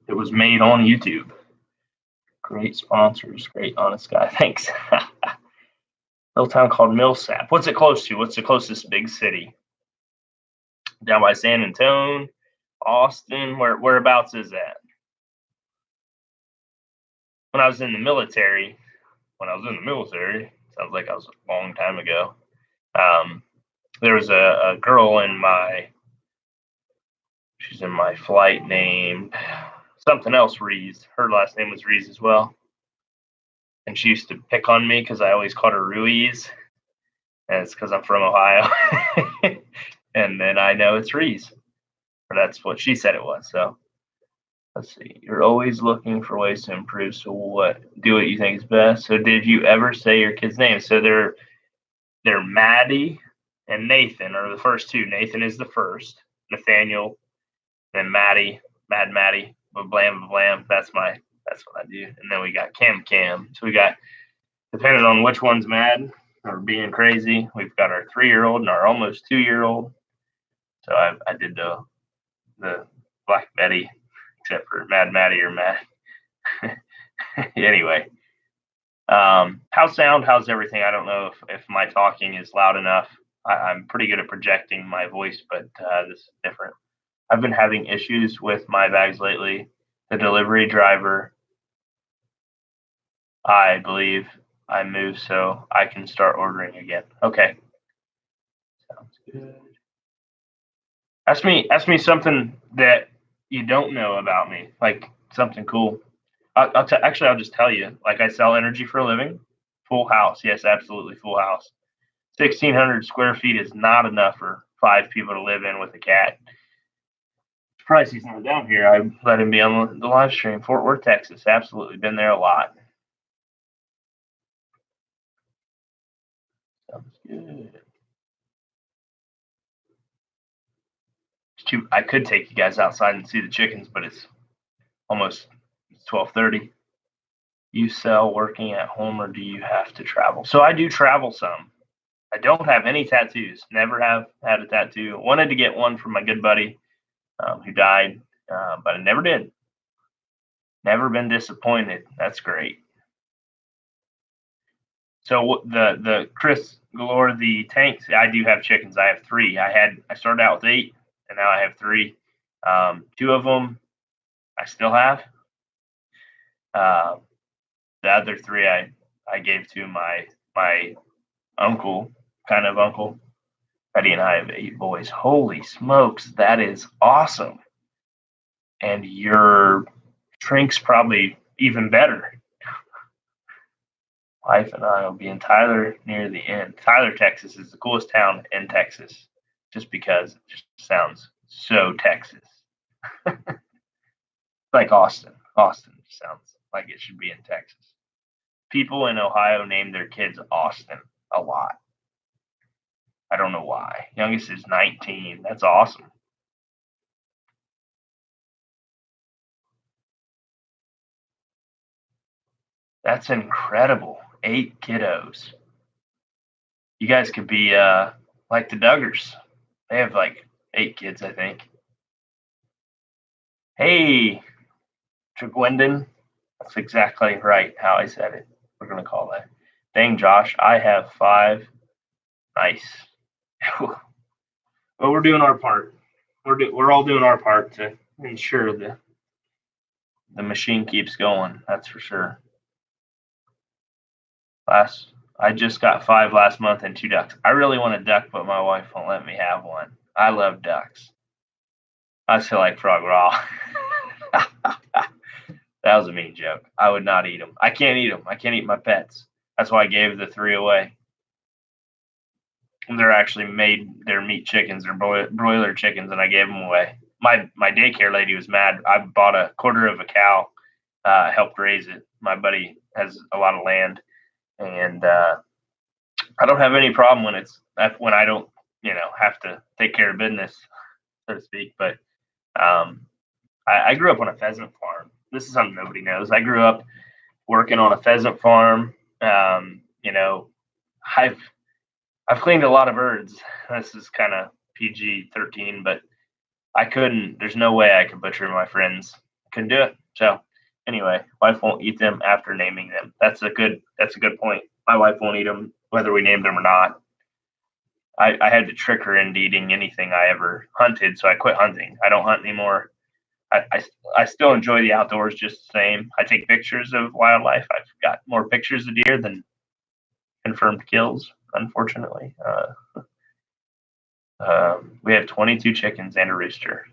It was made on YouTube. Great sponsors. Great honest guy. Thanks. Little town called Millsap. What's it close to? What's the closest big city? Down by San Antonio, Austin. Whereabouts is that? When I was in the military, sounds like I was a long time ago. There was a girl she's in my flight named something else Rees. Her last name was Rees as well. And she used to pick on me because I always called her Ruiz. And it's because I'm from Ohio. And then I know it's Rees. Or that's what she said it was. So let's see. You're always looking for ways to improve. So do what you think is best. So did you ever say your kids' names? So they're Maddie and Nathan are the first 2. Nathan is the first. Nathaniel, then Maddie, Mad Maddie, Blam Blam. That's what I do. And then we got Cam. So we got, depending on which one's mad or being crazy, we've got our 3-year-old and our almost 2-year-old. So I did the Black Betty, except for Mad Maddie or Mad. Anyway, how's everything? I don't know if my talking is loud enough. I'm pretty good at projecting my voice, but this is different. I've been having issues with my bags lately. The delivery driver, I believe I moved so I can start ordering again. Okay. Sounds good. Ask me something that you don't know about me, like something cool. I'll just tell you. Like I sell energy for a living. Full house. Yes, absolutely full house. 1,600 square feet is not enough for 5 people to live in with a cat. Surprised he's not down here. I let him be on the live stream. Fort Worth, Texas. Absolutely. Been there a lot. Sounds good. I could take you guys outside and see the chickens, but it's 12:30. You sell working at home or do you have to travel? So I do travel some. I don't have any tattoos. Never have had a tattoo. Wanted to get one from my good buddy. who died, but I never did. Never been disappointed. That's great. So the Chris Galore, the tanks, I do have chickens. I have three. I started out with eight, and now I have three. Two of them I still have. Uh, the other three I gave to my uncle, kind of uncle. Eddie and I have eight boys. Holy smokes, that is awesome! And your shrink's probably even better. Wife and I will be in Tyler near the end. Tyler, Texas is the coolest town in Texas, just because it just sounds so Texas. Like Austin. Austin sounds like it should be in Texas. People in Ohio name their kids Austin a lot. I don't know why. Youngest is 19. That's awesome. That's incredible. 8 kiddos. You guys could be like the Duggars. They have like 8 kids, I think. Hey, Trigwendon. That's exactly right how I said it. We're going to call that. Dang, Josh, I have 5. Nice. Well, we're doing our part. We're all doing our part to ensure the machine keeps going. That's for sure. I just got 5 last month and 2 ducks. I really want a duck, but my wife won't let me have one. I love ducks. I feel like frog raw. That was a mean joke. I would not eat them. I can't eat them. I can't eat my pets. That's why I gave the 3 away. They're actually they're meat chickens or broiler chickens, and I gave them away. My daycare lady was mad. I bought a quarter of a cow, helped raise it. My buddy has a lot of land, and I don't have any problem when I don't have to take care of business, so to speak. But I grew up on a pheasant farm. This is something nobody knows. I grew up working on a pheasant farm. You know, I've cleaned a lot of birds. This is kind of PG-13, but I couldn't. There's no way I could butcher my friends. I couldn't do it. So anyway, wife won't eat them after naming them. That's a good point. My wife won't eat them whether we named them or not. I had to trick her into eating anything I ever hunted, so I quit hunting. I don't hunt anymore. I still enjoy the outdoors just the same. I take pictures of wildlife. I've got more pictures of deer than confirmed kills, unfortunately. We have 22 chickens and a rooster.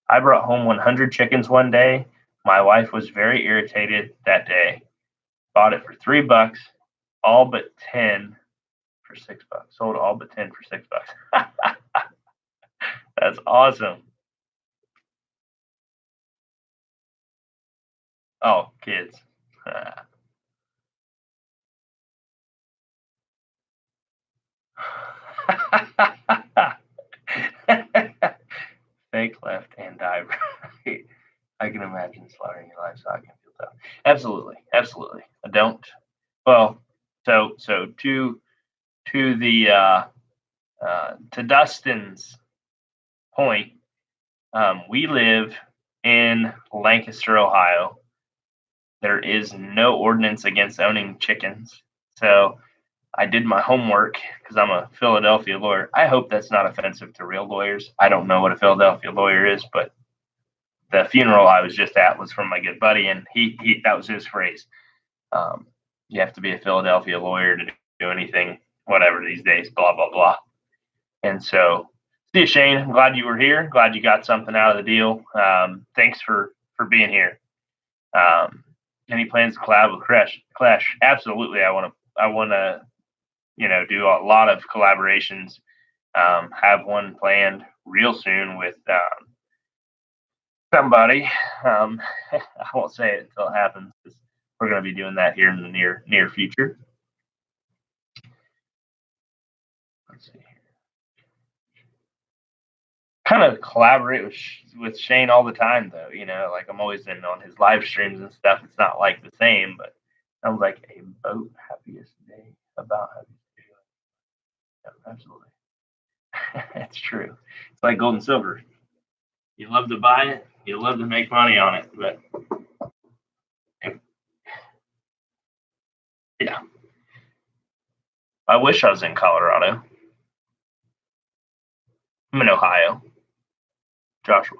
I brought home 100 chickens one day. My wife was very irritated that day. Bought it for $3, all but 10 for $6. Sold all but 10 for $6. That's awesome. Oh, kids. Fake left and die right. I can imagine slaughtering your livestock and feel tough. Absolutely, absolutely. I don't. Well, so to the to Dustin's point, we live in Lancaster, Ohio. There is no ordinance against owning chickens. So I did my homework because I'm a Philadelphia lawyer. I hope that's not offensive to real lawyers. I don't know what a Philadelphia lawyer is, but the funeral I was just at was from my good buddy, and he that was his phrase. You have to be a Philadelphia lawyer to do anything, whatever these days, blah, blah, blah. And so, see you, Shane. I'm glad you were here. Glad you got something out of the deal. Thanks for being here. Any plans to collab with Clash? Absolutely. I want to, do a lot of collaborations. Have one planned real soon with somebody. I won't say it until it happens because we're going to be doing that here in the near future. Let's see. Kind of collaborate with Shane all the time, though. Like I'm always in on his live streams and stuff. It's not like the same, but sounds like a boat happiest day about happiest day. Yeah, absolutely. It's true. It's like gold and silver. You love to buy it. You love to make money on it. But yeah, I wish I was in Colorado. I'm in Ohio. Joshua.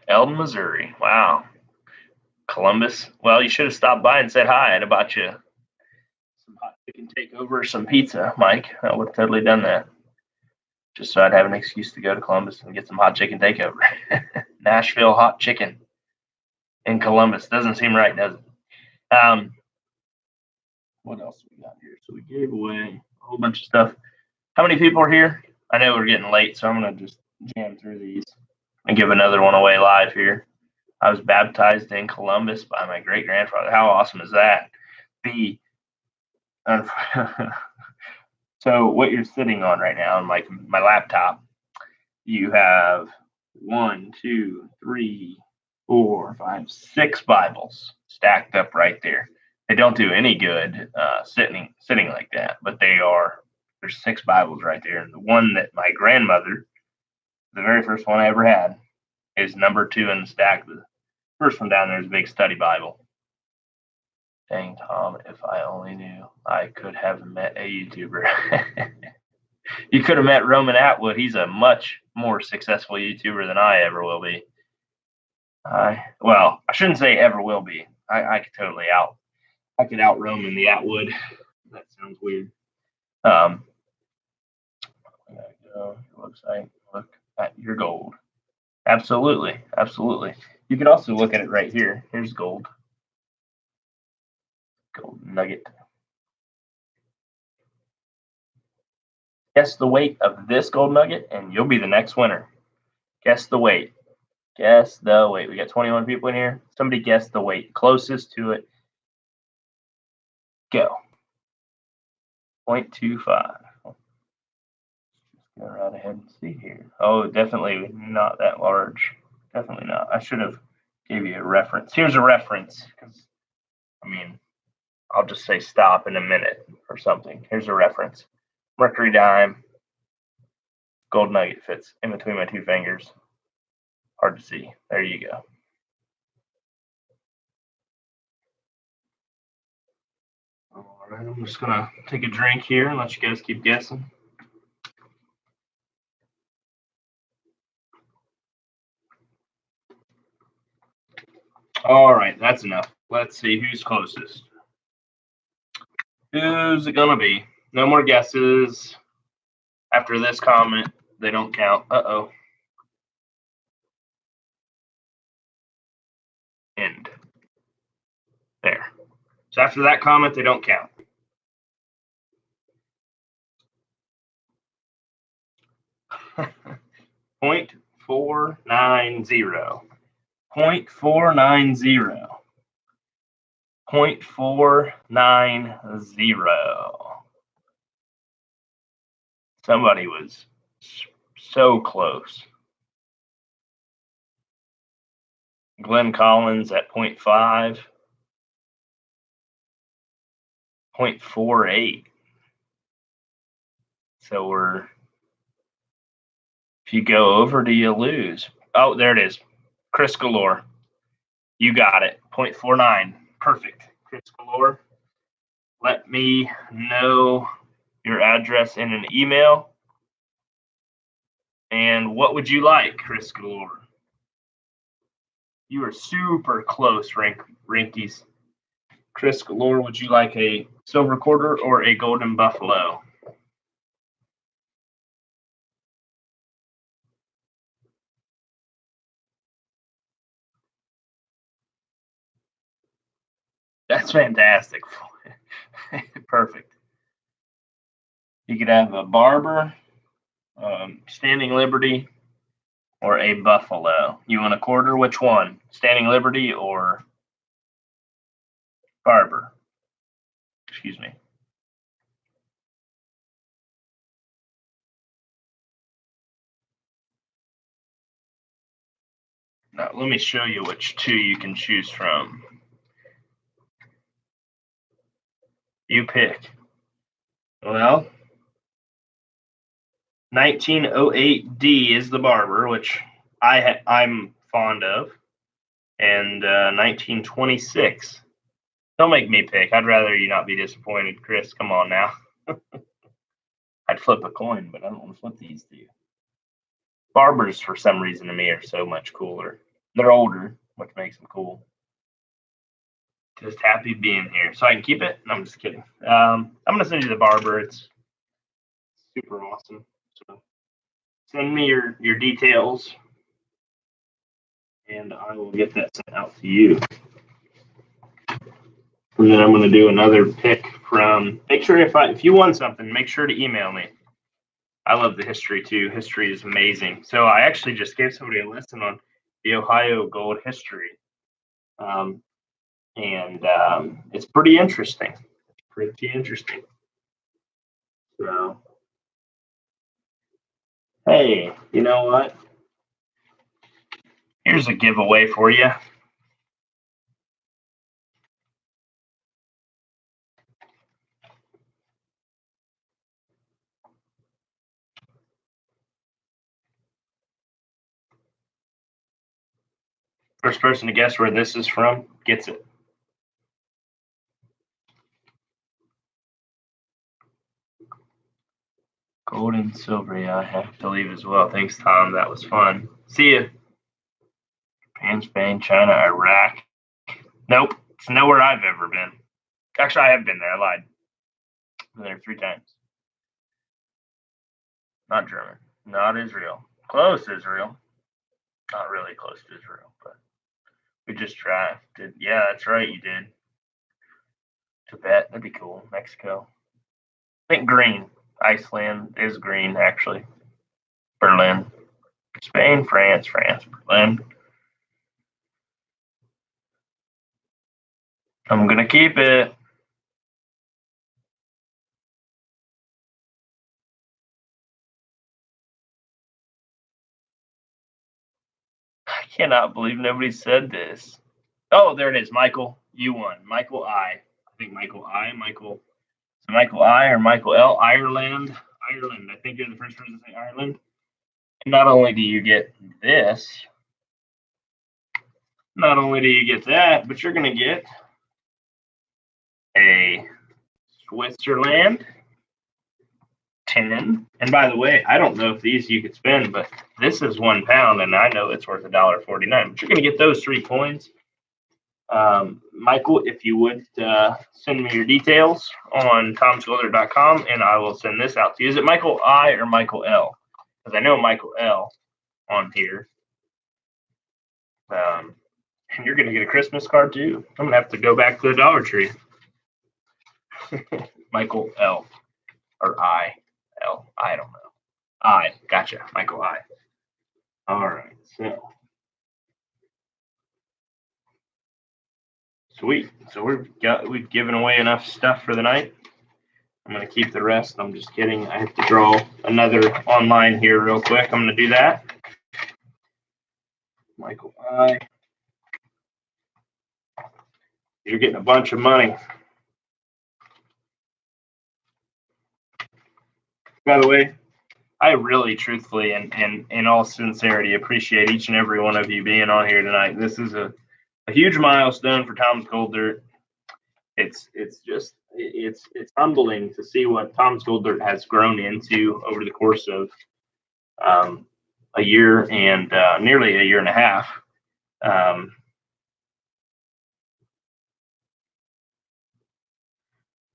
Eldon, Missouri. Wow. Columbus. Well, you should have stopped by and said hi. I'd have bought you some hot chicken takeover, some pizza, Mike. I would have totally done that. Just so I'd have an excuse to go to Columbus and get some hot chicken takeover. Nashville hot chicken in Columbus. Doesn't seem right, does it? What else we got here? So we gave away a whole bunch of stuff. How many people are here? I know we're getting late, so I'm going to just jam through these and give another one away live here. I was baptized in Columbus by my great grandfather. How awesome is that? So what you're sitting on right now, on my laptop, you have 1, 2, 3, 4, 5, 6 Bibles stacked up right there. They don't do any good sitting like that, but there's 6 Bibles right there. And the one that my grandmother, the very first one I ever had, is number 2 in the stack. The first one down there is a big study Bible. Dang, Tom, if I only knew, I could have met a YouTuber. You could have met Roman Atwood. He's a much more successful YouTuber than I ever will be. Well, I shouldn't say ever will be. I could out Roman the Atwood. That sounds weird. I gotta go to your website, look at your gold. Absolutely. You could also look at it right here. Here's gold. Gold nugget. Guess the weight of this gold nugget, and you'll be the next winner. Guess the weight. Guess the weight. We got 21 people in here. Somebody guess the weight. Closest to it. Go. 0.25. Go right ahead and see here. Oh, definitely not that large. Definitely not. I should have gave you a reference. Here's a reference. Because, I'll just say stop in a minute or something. Here's a reference. Mercury dime. Gold nugget fits in between my 2 fingers. Hard to see. There you go. All right, I'm just going to take a drink here and let you guys keep guessing. All right, that's enough. Let's see who's closest. Who's it going to be? No more guesses. After this comment, they don't count. Uh-oh. End. There. So after that comment, they don't count. Point 0.490. 0.490. 0.490. Somebody was so close. Glenn Collins at 0.5. 0.48. So if you go over, do you lose? Oh, there it is. Chris Galore. You got it. 0.49. Perfect. Chris Galore. Let me know your address in an email. And what would you like, Chris Galore? You are super close, Rinkies. Chris Galore, would you like a silver quarter or a golden buffalo? That's fantastic. Perfect. You could have a barber, Standing Liberty, or a buffalo. You want a quarter? Which one? Standing Liberty or barber? Excuse me. Now, let me show you which 2 you can choose from. You pick. Well, 1908D is the Barber, which I'm fond of, and 1926. Don't make me pick. I'd rather you not be disappointed, Chris. Come on now. I'd flip a coin, but I don't want to flip these to you. Barbers, for some reason, to me, are so much cooler. They're older, which makes them cool. Just happy being here. So I can keep it? No, I'm just kidding. I'm going to send you the Barber. It's super awesome. So send me your details, and I will get that sent out to you. And then I'm going to do another pick from. Make sure if you won something, make sure to email me. I love the history too. History is amazing. So I actually just gave somebody a lesson on the Ohio gold history, and it's pretty interesting. So, hey, you know what? Here's a giveaway for you. First person to guess where this is from gets it. Gold and silver, yeah, I have to leave as well. Thanks, Tom. That was fun. See you. Japan, Spain, China, Iraq. Nope, it's nowhere I've ever been. Actually, I have been there. I lied. I've been there 3 times. Not German. Not Israel. Close Israel. Not really close to Israel, but we just tried. Yeah, that's right, you did. Tibet, that'd be cool. Mexico. I think green. Iceland is green, actually. Berlin. Spain, France, Berlin. I'm going to keep it. I cannot believe nobody said this. Oh, there it is. Michael, you won. Michael I. I think Michael I. Michael. So Michael I or Michael L. Ireland. Ireland. I think you're the first person to say Ireland. And not only do you get this, not only do you get that, but you're going to get a Switzerland 10. And by the way, I don't know if these you could spend, but this is £1, and I know it's worth $1.49. But you're going to get those 3 coins. Michael, if you would send me your details on tomsgoldert.com, and I will send this out to you. Is it Michael I or Michael L? Because I know Michael L on here. And you're going to get a Christmas card too. I'm going to have to go back to the Dollar Tree. Michael L or I. L. I don't know. I. Gotcha. Michael I. All right. So. Sweet. So we've given away enough stuff for the night. I'm going to keep the rest. I'm just kidding. I have to draw another online here real quick. I'm going to do that. Michael I. You're getting a bunch of money. By the way, I really, truthfully, and in all sincerity, appreciate each and every one of you being on here tonight. This is a huge milestone for Tom's Gold Dirt. It's humbling to see what Tom's Gold Dirt has grown into over the course of a year and nearly a year and a half.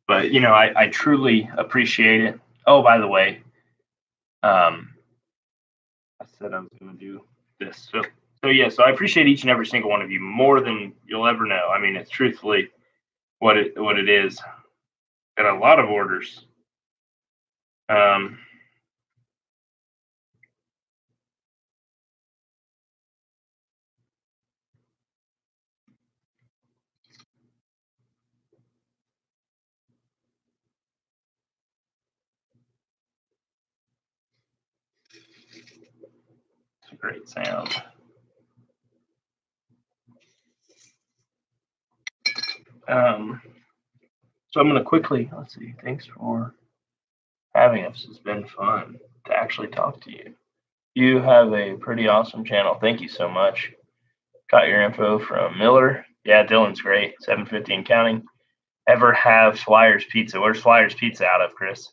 But you know, I truly appreciate it. Oh, by the way, I said I was going to do this. So yeah, so I appreciate each and every single one of you more than you'll ever know. I mean, it's truthfully what it is. Got a lot of orders. It's a great sound. So I'm going to quickly, let's see, thanks for having us. It's been fun to actually talk to you. You have a pretty awesome channel. Thank you so much. Got your info from Miller. Yeah, Dylan's great. 750 and counting. Ever have Flyers Pizza? Where's Flyers Pizza out of, Chris?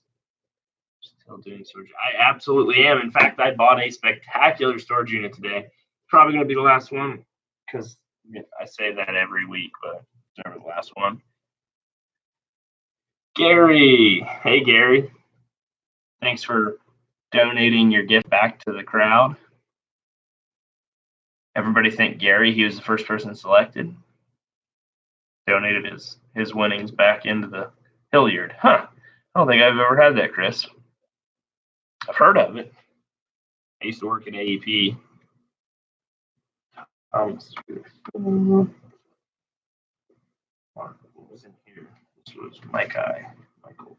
Still doing storage. I absolutely am. In fact, I bought a spectacular storage unit today. Probably going to be the last one because I say that every week, but it's never the last one. Gary. Hey, Gary. Thanks for donating your gift back to the crowd. Everybody thank Gary. He was the first person selected. Donated his winnings back into the Hilliard. Huh. I don't think I've ever had that, Chris. I've heard of it. I used to work at AEP. What was in here? This was my guy, Michael.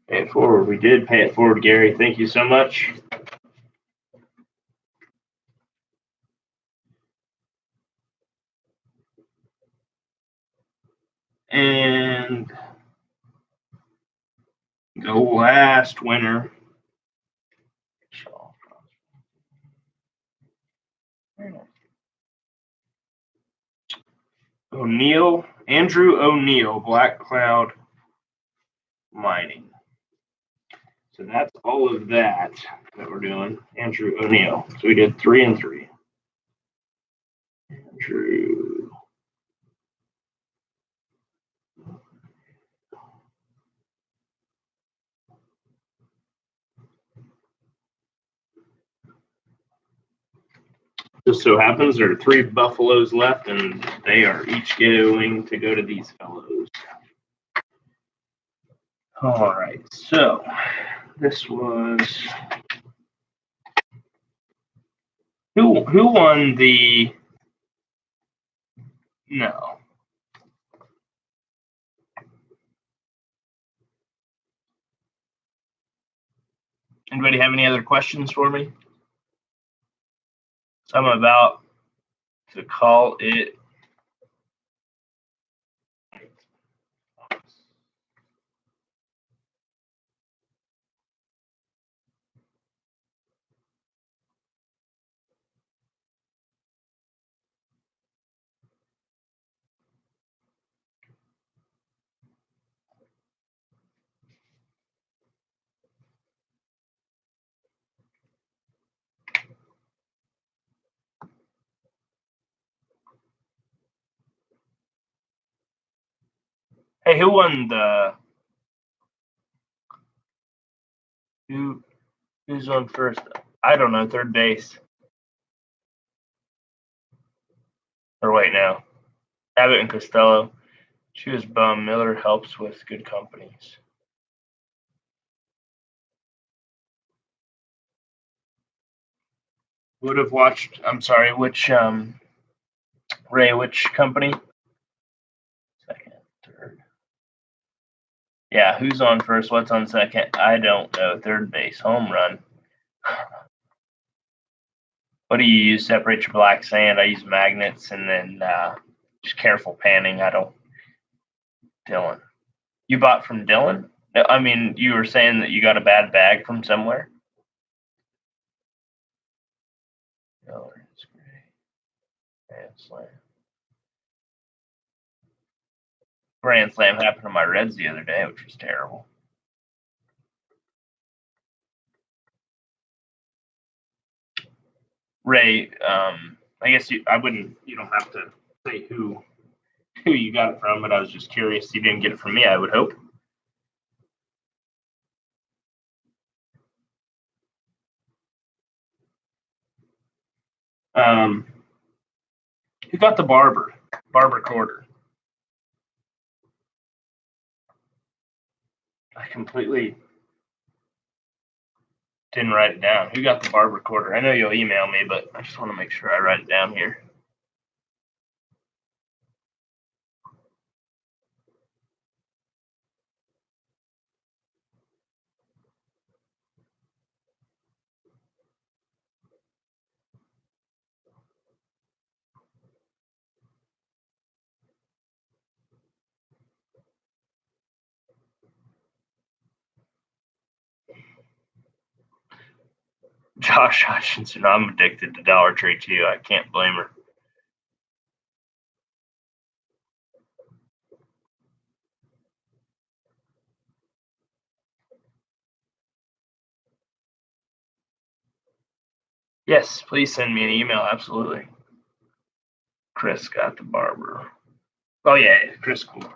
Pay it forward. We did pay it forward, Gary. Thank you so much. And the last winner. O'Neill, Andrew O'Neill, Black Cloud Mining. So that's all of that we're doing. Andrew O'Neill. So we did 3 and 3. Andrew. Just so happens there are 3 buffaloes left, and they are each going to go to these fellows. All right, so this was who won the no. Anybody have any other questions for me? I'm about to call it. Hey, who won the? Who's on first? I don't know. Third base. Or wait, no. Abbott and Costello. She was bum. Miller helps with good companies. Would have watched. I'm sorry. Which Ray? Which company? Second, third. Yeah, who's on first? What's on second? I don't know. Third base, home run. What do you use? Separate your black sand. I use magnets, and then just careful panning. I don't. Dylan, you bought from Dylan? I mean, you were saying that you got a bad bag from somewhere. Grand Slam. Grand Slam happened to my Reds the other day, which was terrible. Ray, I guess you don't have to say who you got it from, but I was just curious. You didn't get it from me, I would hope. Who got the Barber quarter? I completely didn't write it down. Who got the Barber quarter? I know you'll email me, but I just want to make sure I write it down here. Josh Hutchinson. I'm addicted to Dollar Tree too. I can't blame her. Yes, please send me an email. Absolutely. Chris got the barber. Oh yeah, Chris Cooler.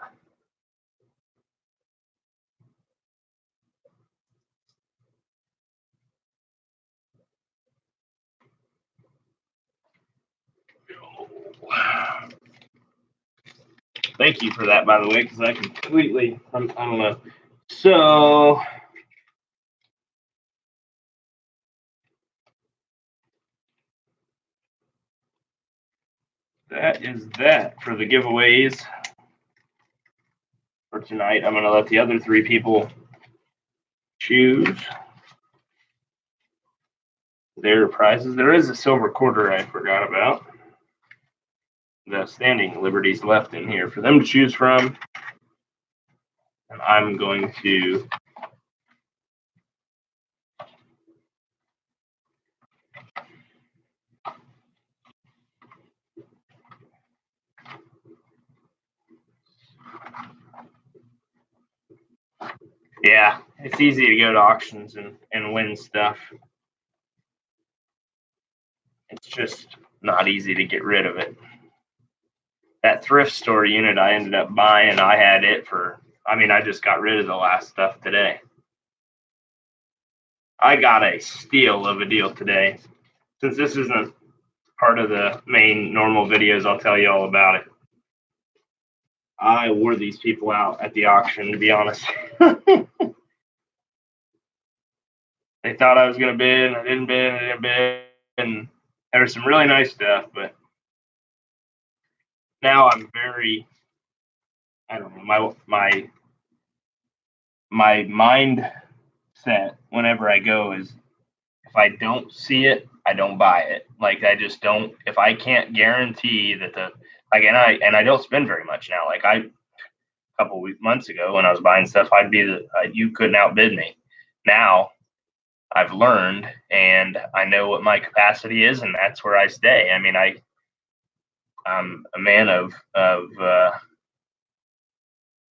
Thank you for that, by the way, because I completely, I don't know. So, that is that for the giveaways for tonight. I'm going to let the other 3 people choose their prizes. There is a silver quarter I forgot about. The standing liberties left in here for them to choose from. And I'm going to yeah, it's easy to go to auctions and win stuff. It's just not easy to get rid of it. That thrift store unit I ended up buying, I had it for, I just got rid of the last stuff today. I got a steal of a deal today. Since this isn't part of the main normal videos, I'll tell you all about it. I wore these people out at the auction, to be honest. They thought I was going to bid, and I didn't bid, and there was some really nice stuff, but now I'm very, I don't know, my mindset whenever I go is if I don't see it, I don't buy it. Like I just don't. If I can't guarantee that and I don't spend very much now. Like a couple months ago when I was buying stuff, I'd be you couldn't outbid me. Now I've learned and I know what my capacity is, and that's where I stay. I'm a man of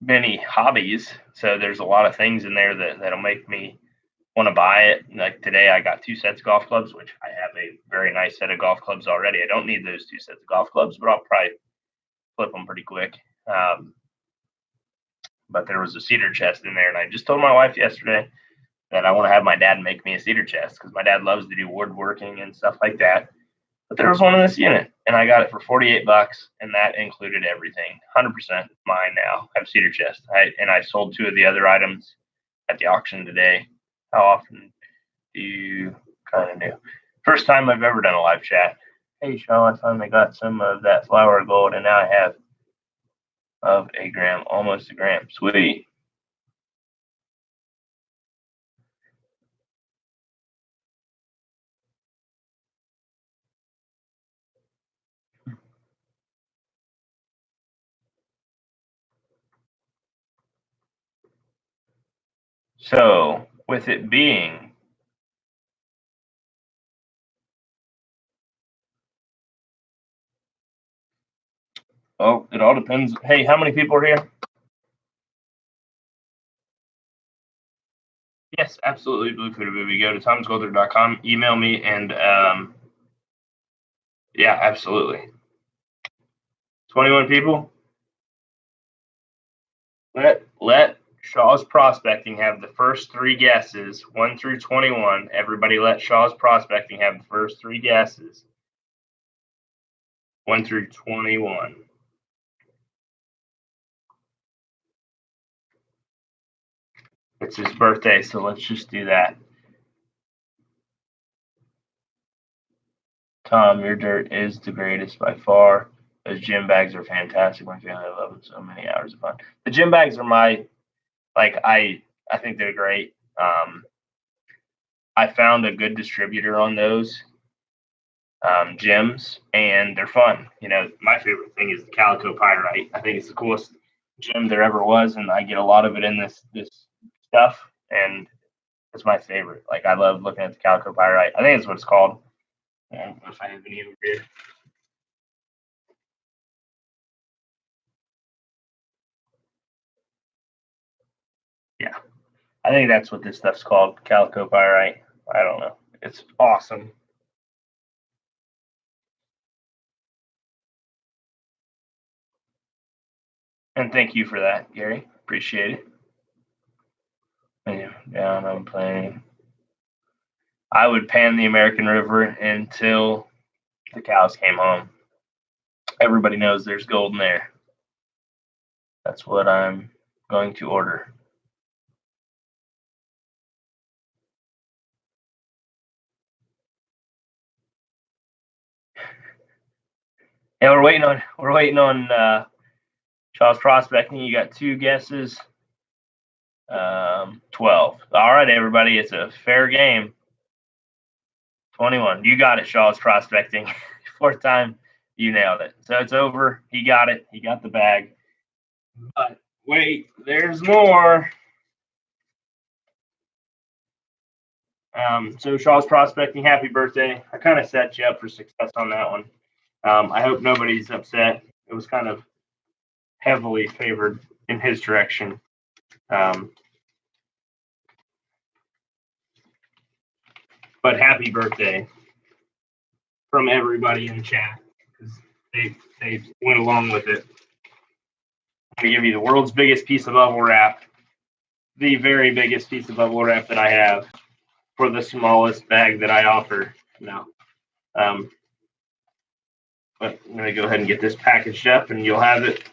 many hobbies, so there's a lot of things in there that'll make me want to buy it. Like today, I got 2 sets of golf clubs, which I have a very nice set of golf clubs already. I don't need those 2 sets of golf clubs, but I'll probably flip them pretty quick. But there was a cedar chest in there, and I just told my wife yesterday that I want to have my dad make me a cedar chest because my dad loves to do woodworking and stuff like that. But there was one in this unit, and I got it for $48, and that included everything. 100% mine now. I have cedar chest. I sold 2 of the other items at the auction today. How often do you kind of do? First time I've ever done a live chat. Hey, Sean, I finally got some of that flour gold, and now I have of a gram, almost a gram. Sweet. So, with it being it all depends. Hey, how many people are here? Yes, absolutely. Blue Food Movie. Go to thomasgolder.com, email me, and yeah, absolutely. 21 people. Let Shaw's Prospecting have the first 3 guesses, 1 through 21. Everybody let Shaw's Prospecting have the first 3 guesses, 1 through 21. It's his birthday, so let's just do that. Tom, your dirt is the greatest by far. Those gym bags are fantastic. My family love them. So many hours of fun. The gym bags are I think they're great. I found a good distributor on those gyms, and they're fun. My favorite thing is the Calico Pyrite. I think it's the coolest gym there ever was, and I get a lot of it in this stuff, and It's my favorite. Like, I love looking at the calico pyrite. I think that's what it's called. I don't know if I have any over here. Yeah, I think that's what this stuff's called, calico pyrite. I don't know. It's awesome. And thank you for that, Gary. Appreciate it. Yeah, I'm planning. I would pan the American River until the cows came home. Everybody knows there's gold in there. That's what I'm going to order. Yeah, we're waiting on Charles Prospecting. You got 2 guesses. 12. All right, everybody, it's a fair game. 21. You got it, Charles Prospecting. 4th time, you nailed it. So it's over. He got it. He got the bag. But wait, there's more. So Charles Prospecting, happy birthday. I kind of set you up for success on that one. I hope nobody's upset. It was kind of heavily favored in his direction. But happy birthday from everybody in the chat because they went along with it. I'm gonna give you the world's biggest piece of bubble wrap, the very biggest piece of bubble wrap that I have for the smallest bag that I offer now. But I'm gonna go ahead and get this packaged up, and you'll have it.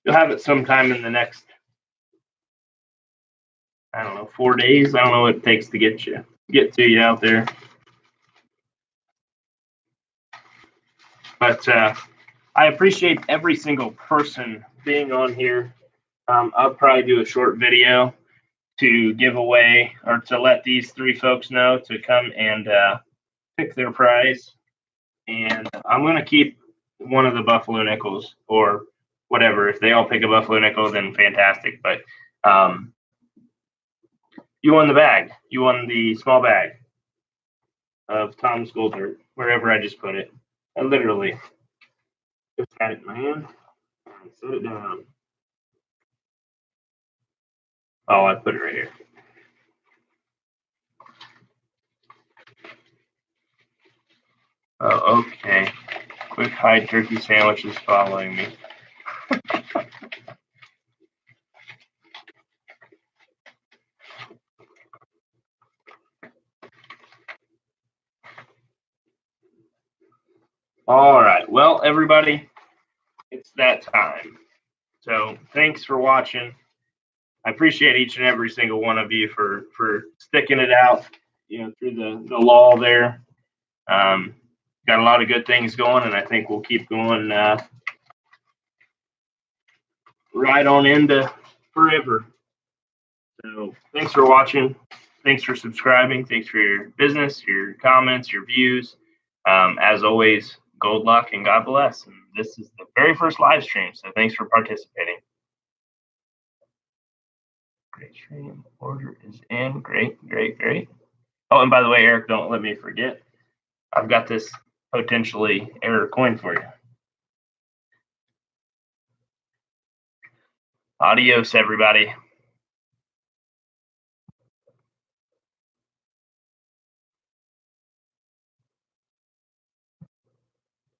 You'll have it sometime in the next, I don't know, 4 days. I don't know what it takes to get to you out there. But I appreciate every single person being on here. I'll probably do a short video to give away or to let these 3 folks know to come and pick their prize. And I'm going to keep one of the Buffalo nickels or whatever. If they all pick a Buffalo nickel, then fantastic. But you won the bag. You won the small bag of Tom's Gold Dirt, wherever I just put it. I literally just had it in my hand and set it down. Oh, I put it right here. Oh, okay. Quick hide turkey sandwich is following me. All right. Well, everybody, it's that time. So thanks for watching. I appreciate each and every single one of you for sticking it out, through the lull there. Got a lot of good things going, and I think we'll keep going right on into forever. So thanks for watching. Thanks for subscribing. Thanks for your business, your comments, your views. As always, gold luck and God bless. And this is the very first live stream, so thanks for participating. Great stream. Order is in. Great. Oh, and by the way, Eric, don't let me forget. I've got this potentially error coin for you. Adios, everybody.